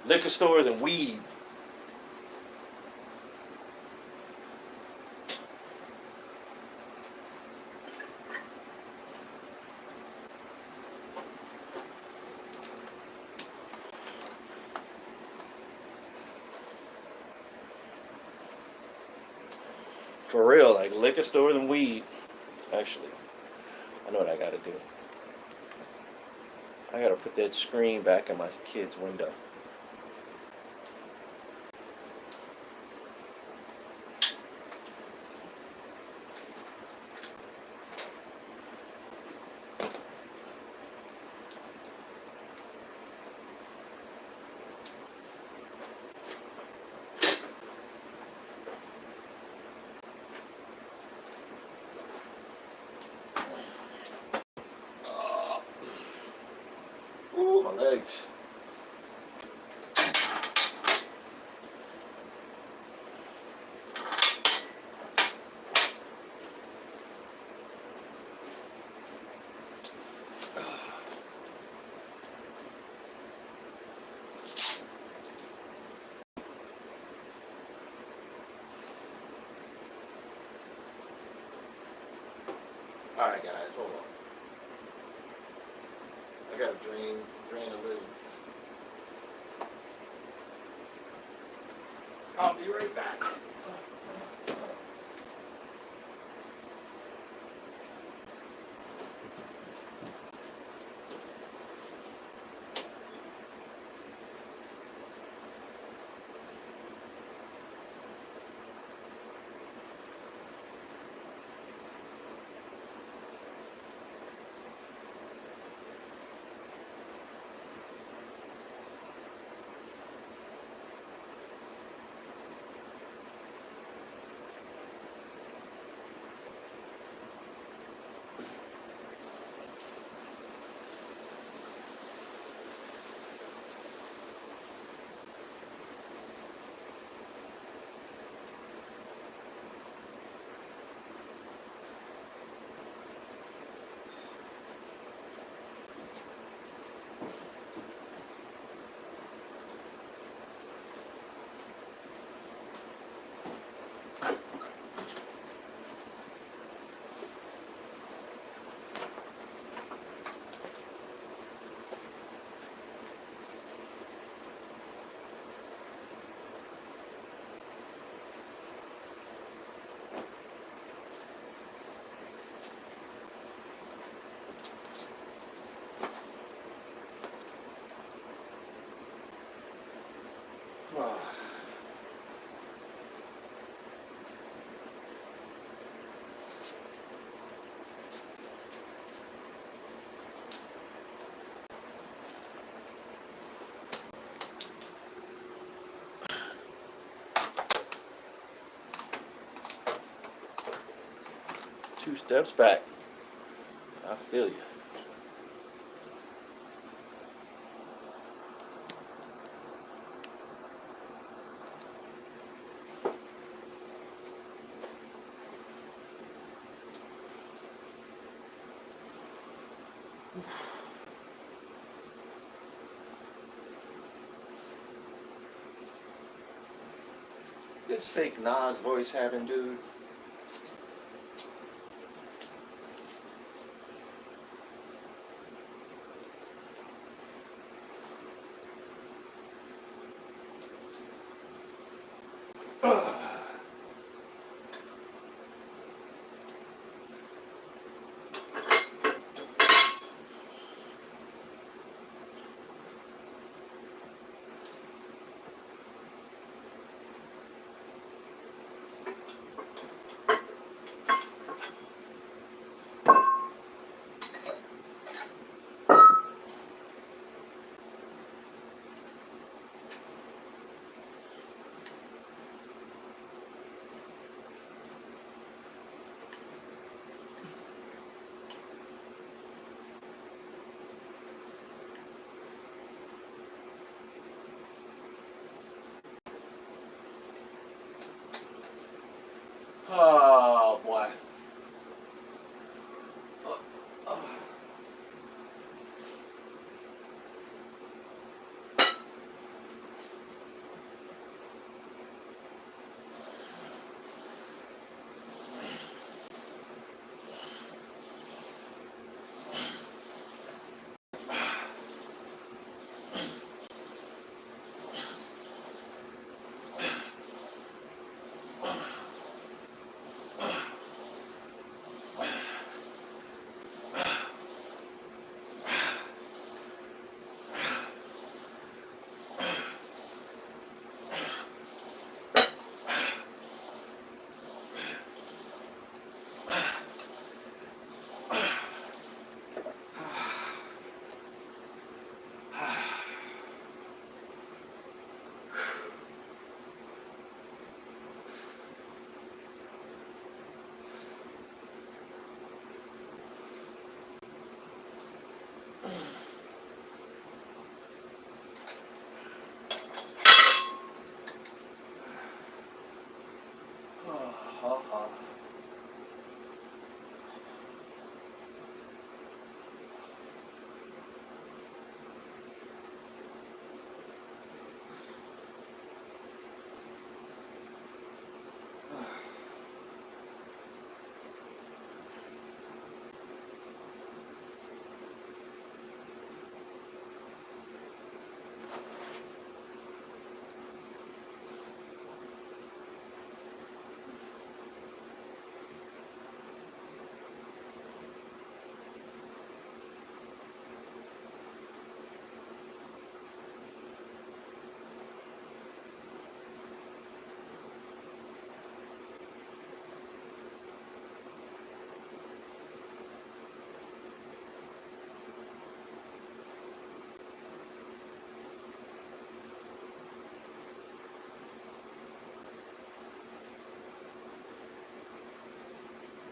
Liquor stores and weed. For real, like liquor stores and weed. Actually, I know what I gotta do. I gotta put that screen back in my kid's window. Ooh, my legs. Alright guys, hold on. I gotta drain a little. I'll be right back. 2 steps back. I feel you. This fake Nas voice having dude. Oh boy.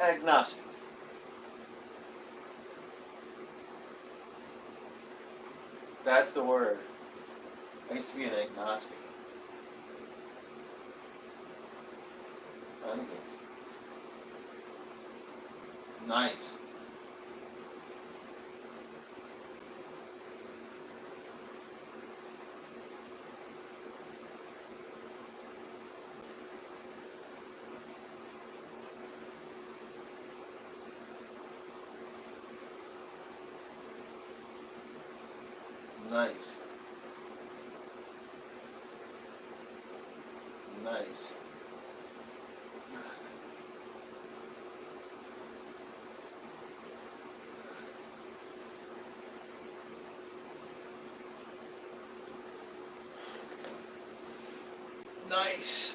Agnostic. That's the word. I used to be an agnostic. Okay. Nice. Nice. Nice. Nice.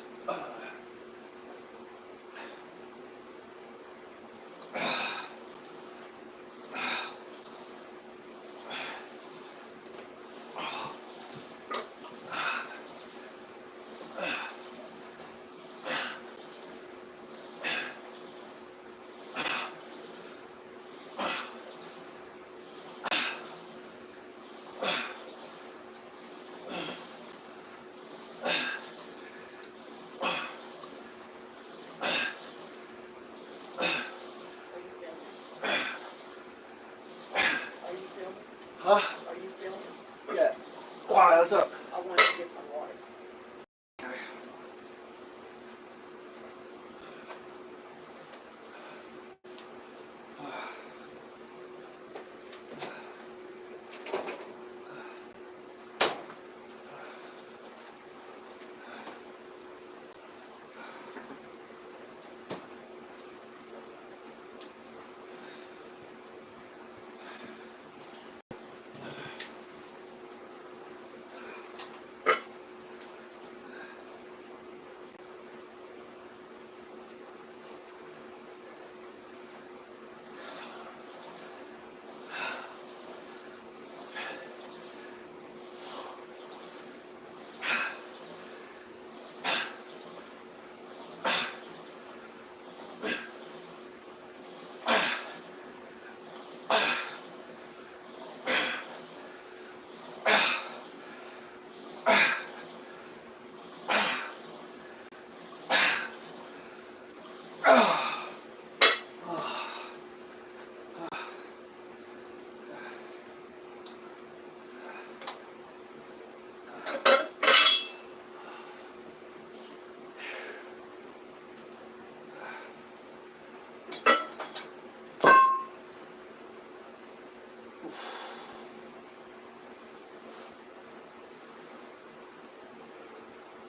Huh? Are you filming? Yeah. Why? What's up? I wanted to get some water.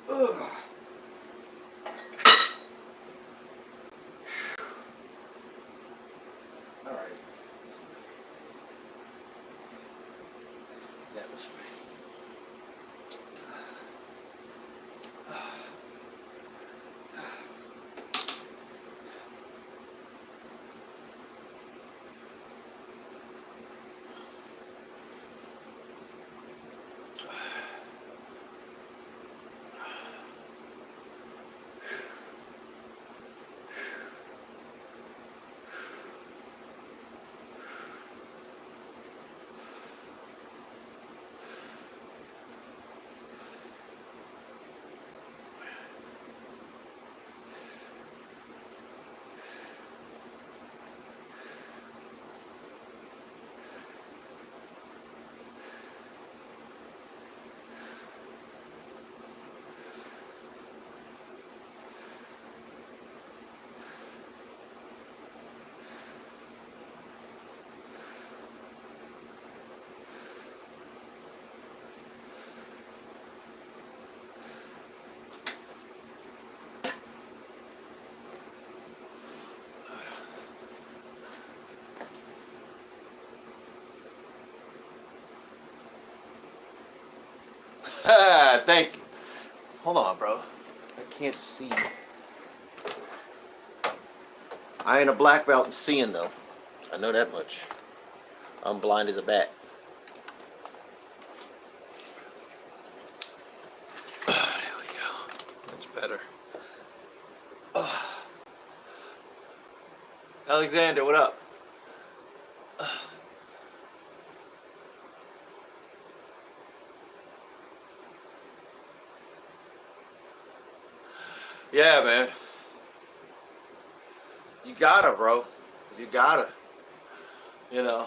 Okay. All right. That was fine. Thank you. Hold on, bro. I can't see. I ain't a black belt in seeing, though. I know that much. I'm blind as a bat. There we go. That's better. Alexander, what up? Yeah, man. You gotta, bro. You gotta. You know.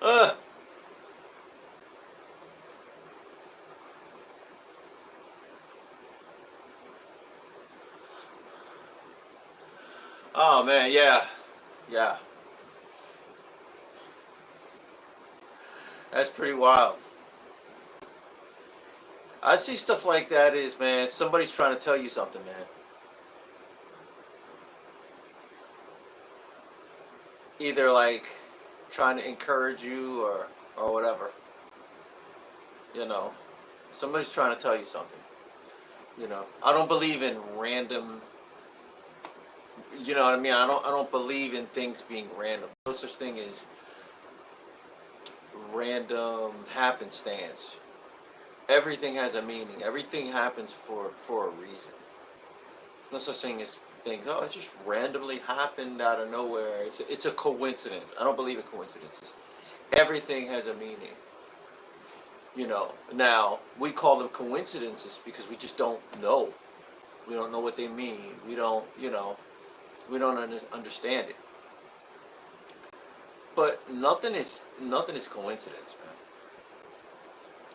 Uh. Oh, man, yeah. Yeah. That's pretty wild. I see stuff like that is, man, somebody's trying to tell you something, man. Either, like, trying to encourage you or whatever. You know. Somebody's trying to tell you something. You know. I don't believe in random. You know what I mean? I don't believe in things being random. No such thing as random happenstance. Everything has a meaning. Everything happens for a reason. There's no such thing as things. Oh, it just randomly happened out of nowhere. It's a coincidence. I don't believe in coincidences. Everything has a meaning. You know. Now we call them coincidences because we just don't know. We don't know what they mean. We don't, we don't understand it. But nothing is coincidence,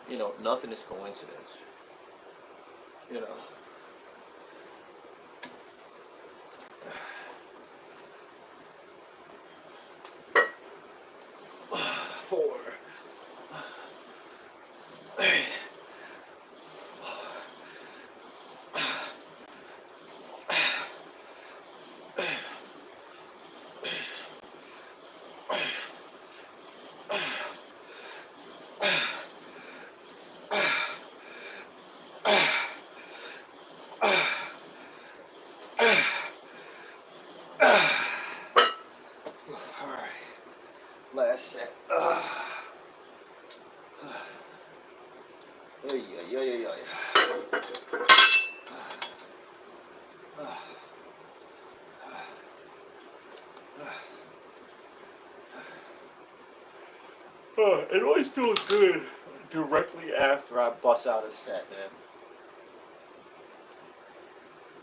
man. Nothing is coincidence. You know. Four. Last set. It always feels good directly after I bust out a set, man.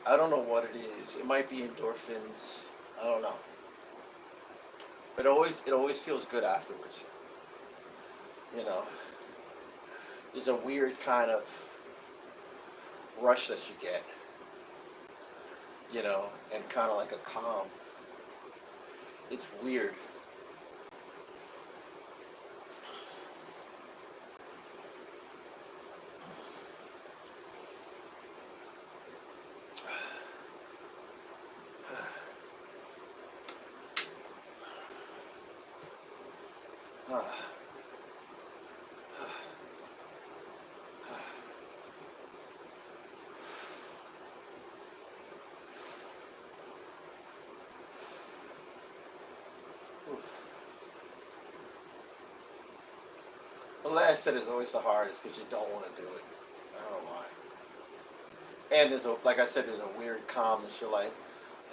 I don't know what it is. It might be endorphins. I don't know. But it always feels good afterwards. There's a weird kind of rush that you get. And kind of like a calm. It's weird. The last set is always the hardest because you don't want to do it. I don't know why. And like I said, there's a weird calmness. You're like,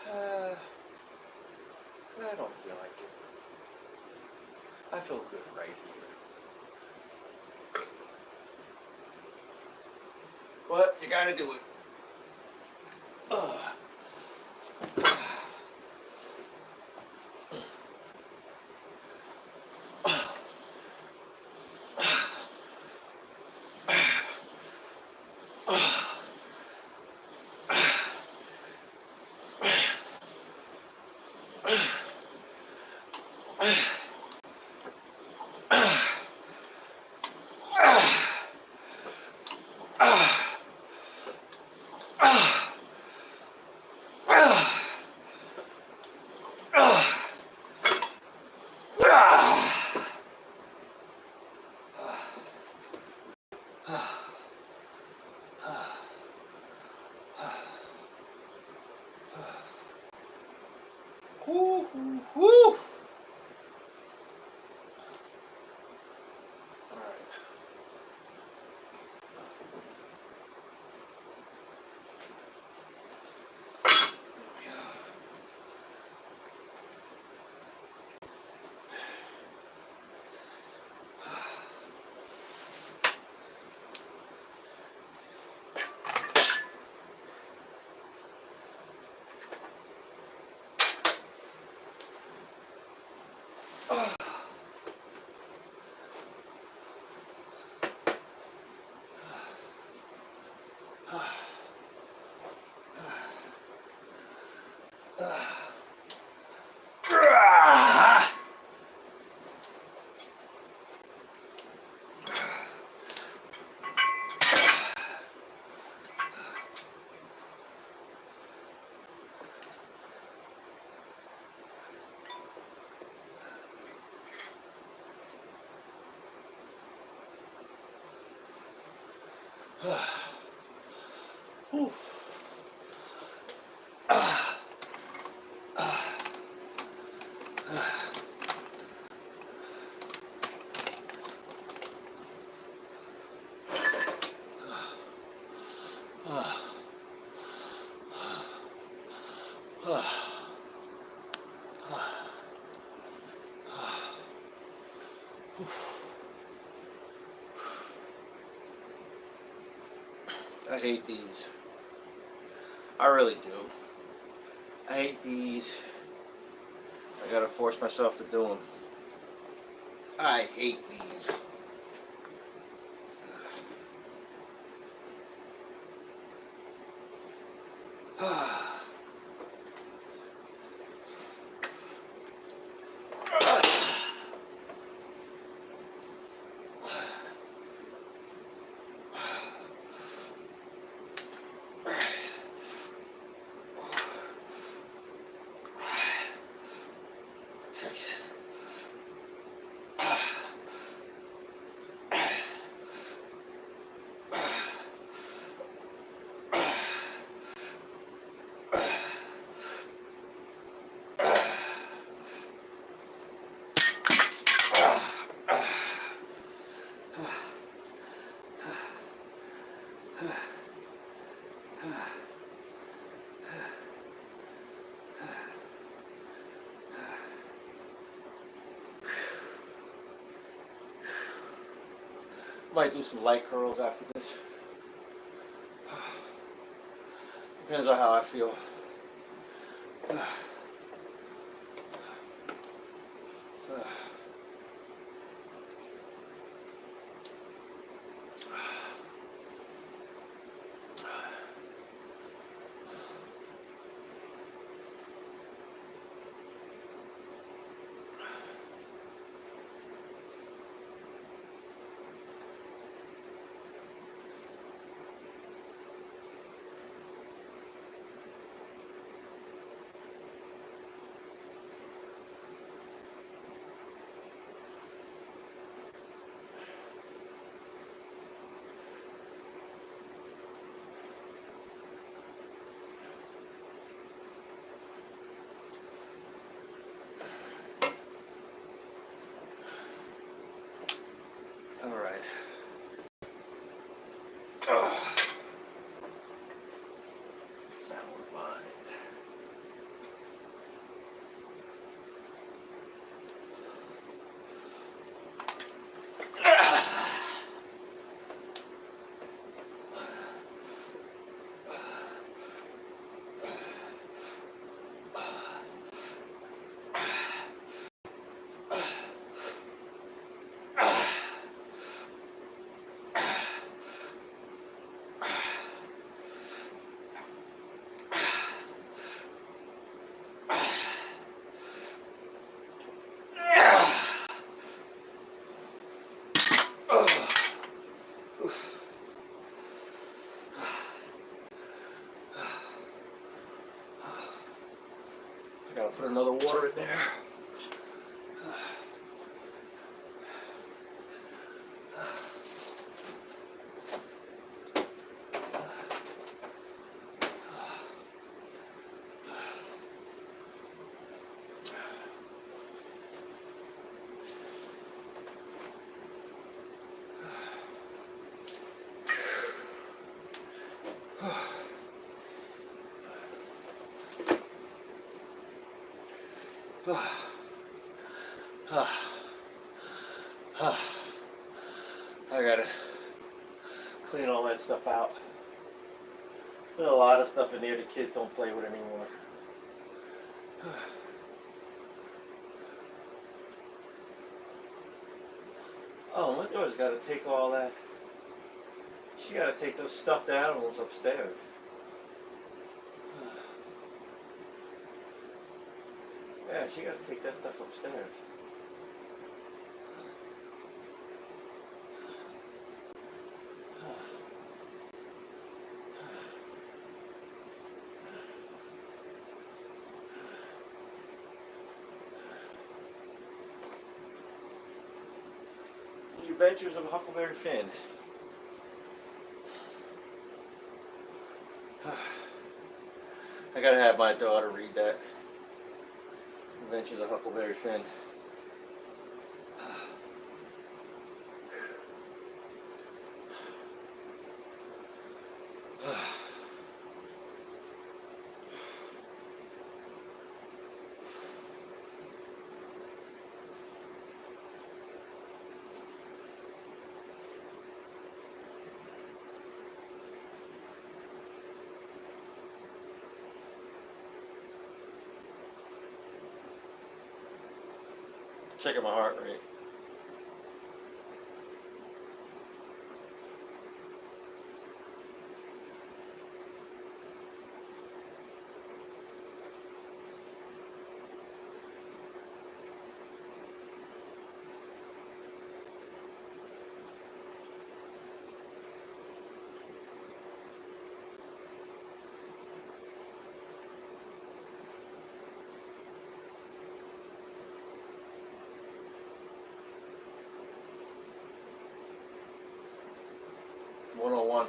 I don't feel like it. I feel good right here. But you gotta do it. Woo, woo, woo. Oof. I hate these. I really do. I hate these. I gotta force myself to do them. I hate these. Might do some light curls after this. Depends on how I feel. All right. Sound mind. Gotta put another water in there. I gotta clean all that stuff out. There's a lot of stuff in there the kids don't play with anymore. Oh, my daughter's gotta take all that. She gotta take those stuffed animals upstairs. Yeah, she gotta take that stuff upstairs. The Adventures of Huckleberry Finn. I gotta have my daughter read that. Adventures of Huckleberry Finn. checking my heart rate. One on one.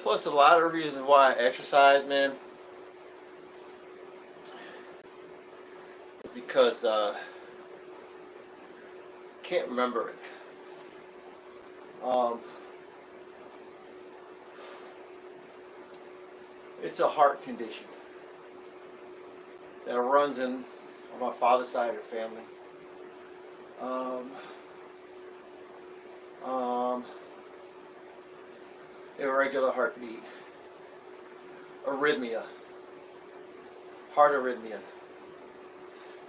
Plus, a lot of reasons why I exercise, man, is because can't remember it. It's a heart condition that runs in on my father's side of the family. Irregular heartbeat, arrhythmia, heart arrhythmia.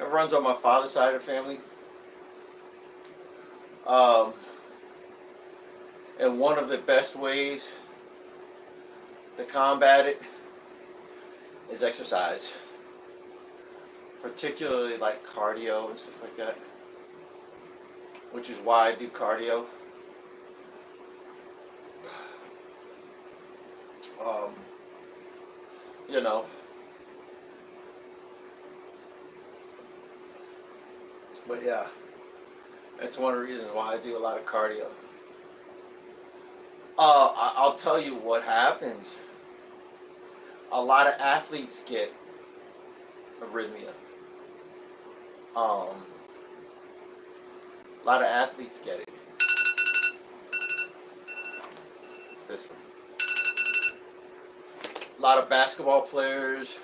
It runs on my father's side of the family. And one of the best ways to combat it is exercise, particularly like cardio and stuff like that, which is why I do cardio. You know, but yeah, that's one of the reasons why I do a lot of cardio. I'll tell you what happens. A lot of athletes get arrhythmia. A lot of athletes get it. It's this one. A lot of basketball players,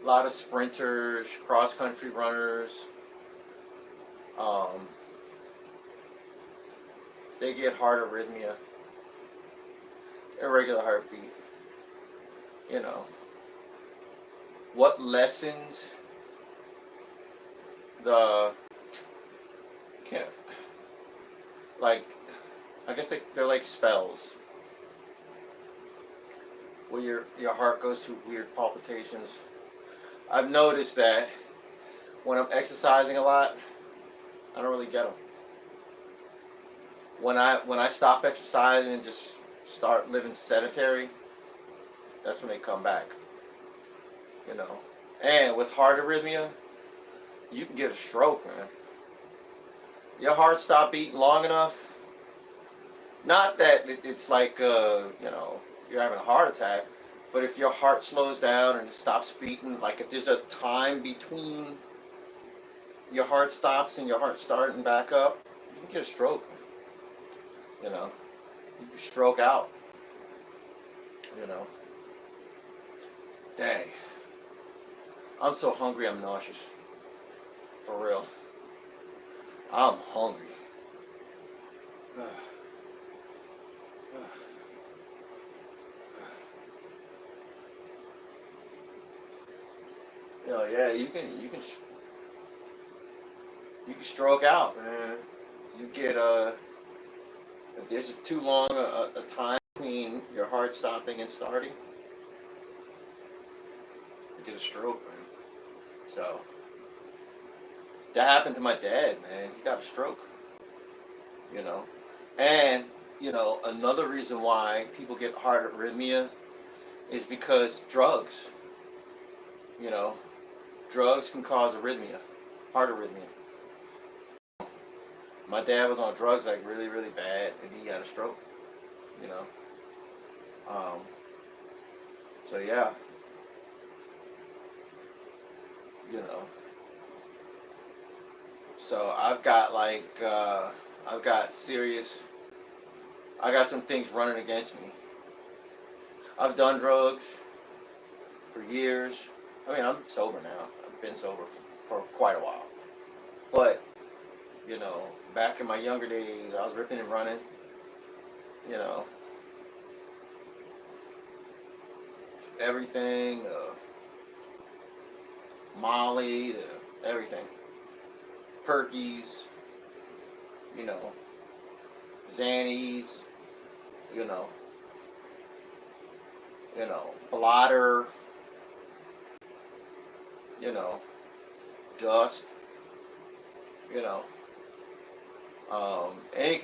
a lot of sprinters, cross-country runners. They get heart arrhythmia, irregular heartbeat. You know, what lessens the can't like I guess they're like spells where your heart goes through weird palpitations. I've noticed that when I'm exercising a lot, I don't really get them. When I stop exercising and just start living sedentary, that's when they come back. You know, and with heart arrhythmia, you can get a stroke, man. Your heart stopped beating long enough. Not that it's like you know, you're having a heart attack, but if your heart slows down and it stops beating, like if there's a time between your heart stops and your heart starting back up, you can get a stroke. You know, you can stroke out. You know, dang, I'm so hungry I'm nauseous. For real, I'm hungry. Yeah, you can stroke out, man. You get if there's too long a time between your heart stopping and starting, you get a stroke, man. So that happened to my dad, man. He got a stroke. You know, and another reason why people get heart arrhythmia is because drugs. You know, drugs can cause arrhythmia, heart arrhythmia. My dad was on drugs like really, really bad, and he had a stroke. You know, um, so yeah, you know, so I've got serious, I got some things running against me. I've done drugs for years. I mean, I'm sober now. I've been sober for quite a while, but back in my younger days, I was ripping and running. You know, everything, Molly, everything, Perkies, you know, Xannies, you know, Blotter, Dust, you know, any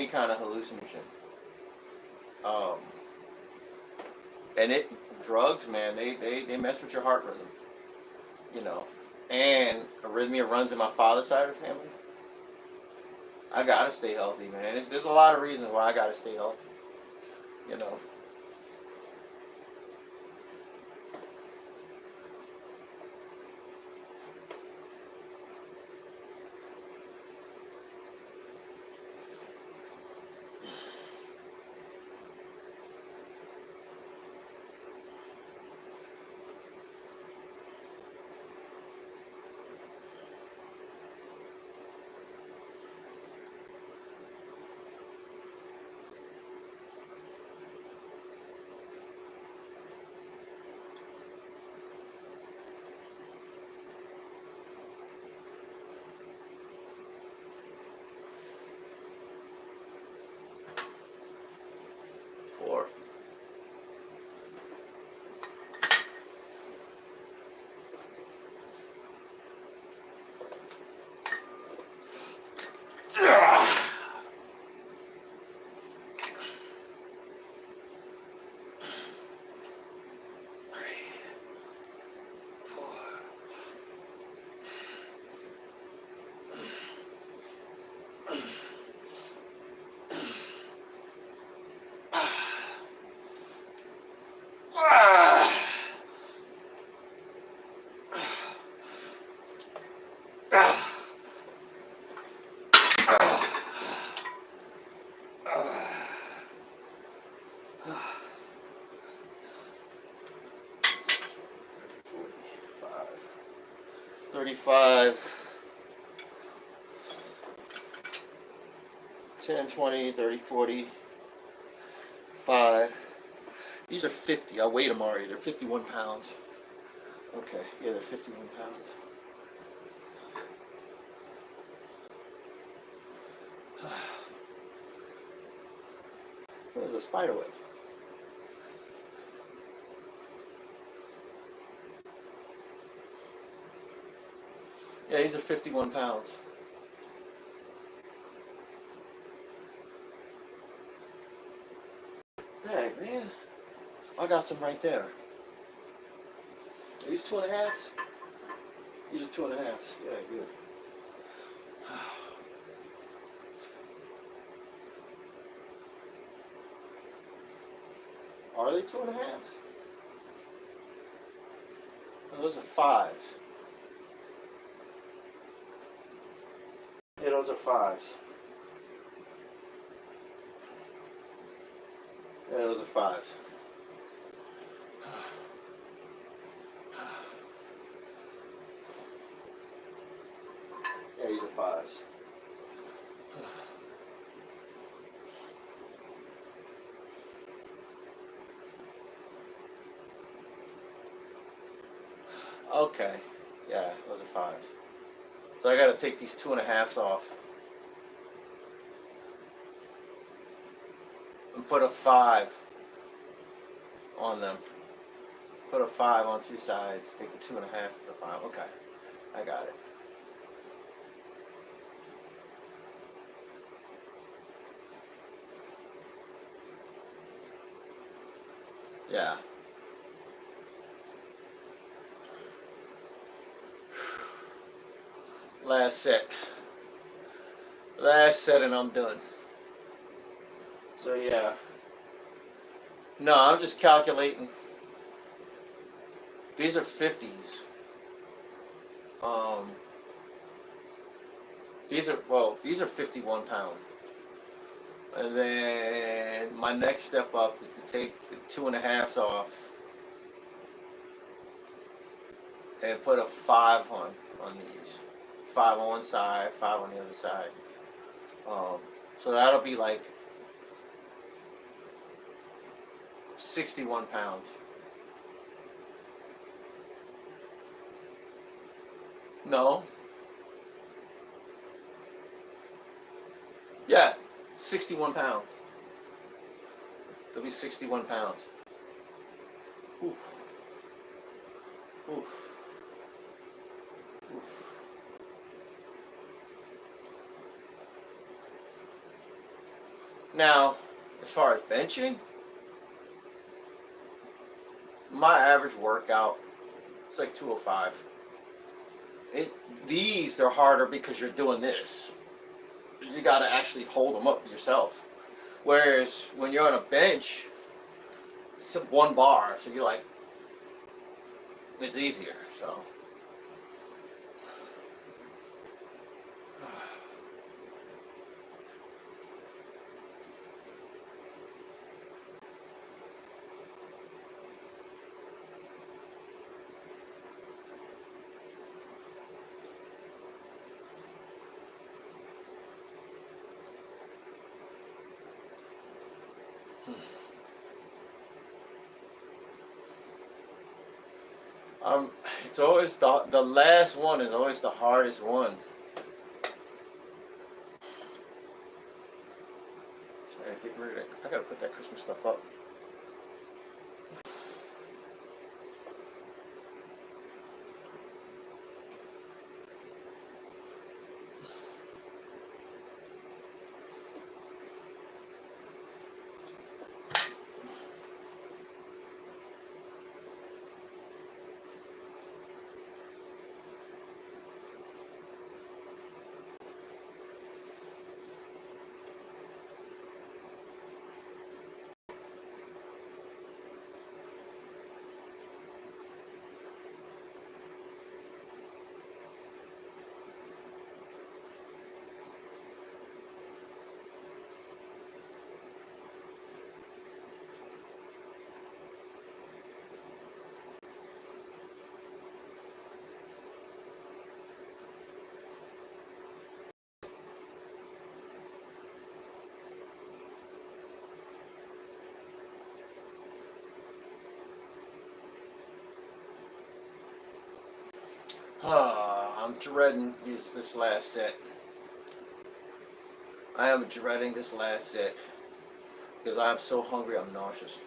kind of hallucinogen. Um, and drugs, man, they mess with your heart rhythm, and arrhythmia runs in my father's side of the family. I gotta stay healthy, man. There's a lot of reasons why I gotta stay healthy, you know. For 35, 10, 20, 30, 40, 5. These are 50. I weighed them already. They're 51 pounds. Okay, yeah, they're 51 pounds. There's a spider web. Yeah, these are 51 pounds. Dang, man. I got some right there. Are these 2.5s? These are 2.5s. Yeah, good. Are they 2.5s? Oh, those are 5s. Yeah, those are 5s. Yeah, those are 5s. Yeah, these are 5s. Okay. Yeah, those are 5. So I gotta take these 2.5s off. And put a 5 on them. Put a 5 on 2 sides. Take the 2.5 to the 5. Okay. I got it. Yeah. Last set. Last set and I'm done. So yeah. No, I'm just calculating. These are 50s. These are 51 pound. And then my next step up is to take the 2.5s off and put a 5 on these. 5 on one side, 5 on the other side. So that'll be like 61 pounds. No. Yeah, 61 pounds. There'll be 61 pounds. Oof. Oof. Oof. Now, as far as benching, my average workout is like 205. These, they're harder because you're doing this. You got to actually hold them up yourself. Whereas when you're on a bench, it's 1 bar, so you're like, it's easier. So. It's always the last one is always the hardest one. I gotta put that Christmas stuff up. I'm dreading this last set. I am dreading this last set because I'm so hungry I'm nauseous.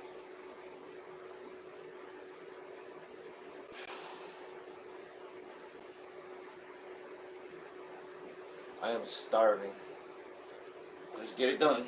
I am starving. Let's get it done.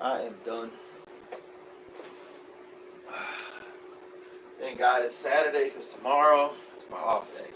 I am done. Thank God it's Saturday because tomorrow is my off day.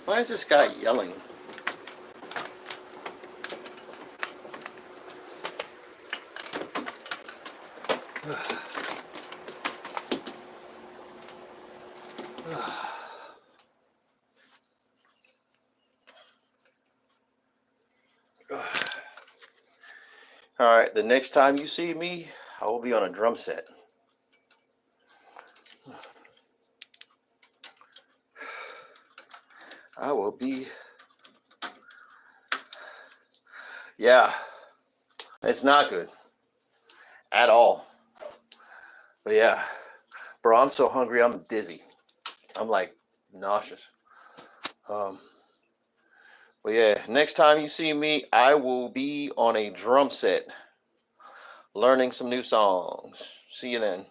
Why is this guy yelling? All right, the next time you see me, I will be on a drum set. I will be. Yeah, it's not good at all. But yeah, bro, I'm so hungry. I'm dizzy. I'm like nauseous. But yeah, next time you see me, I will be on a drum set learning some new songs. See you then.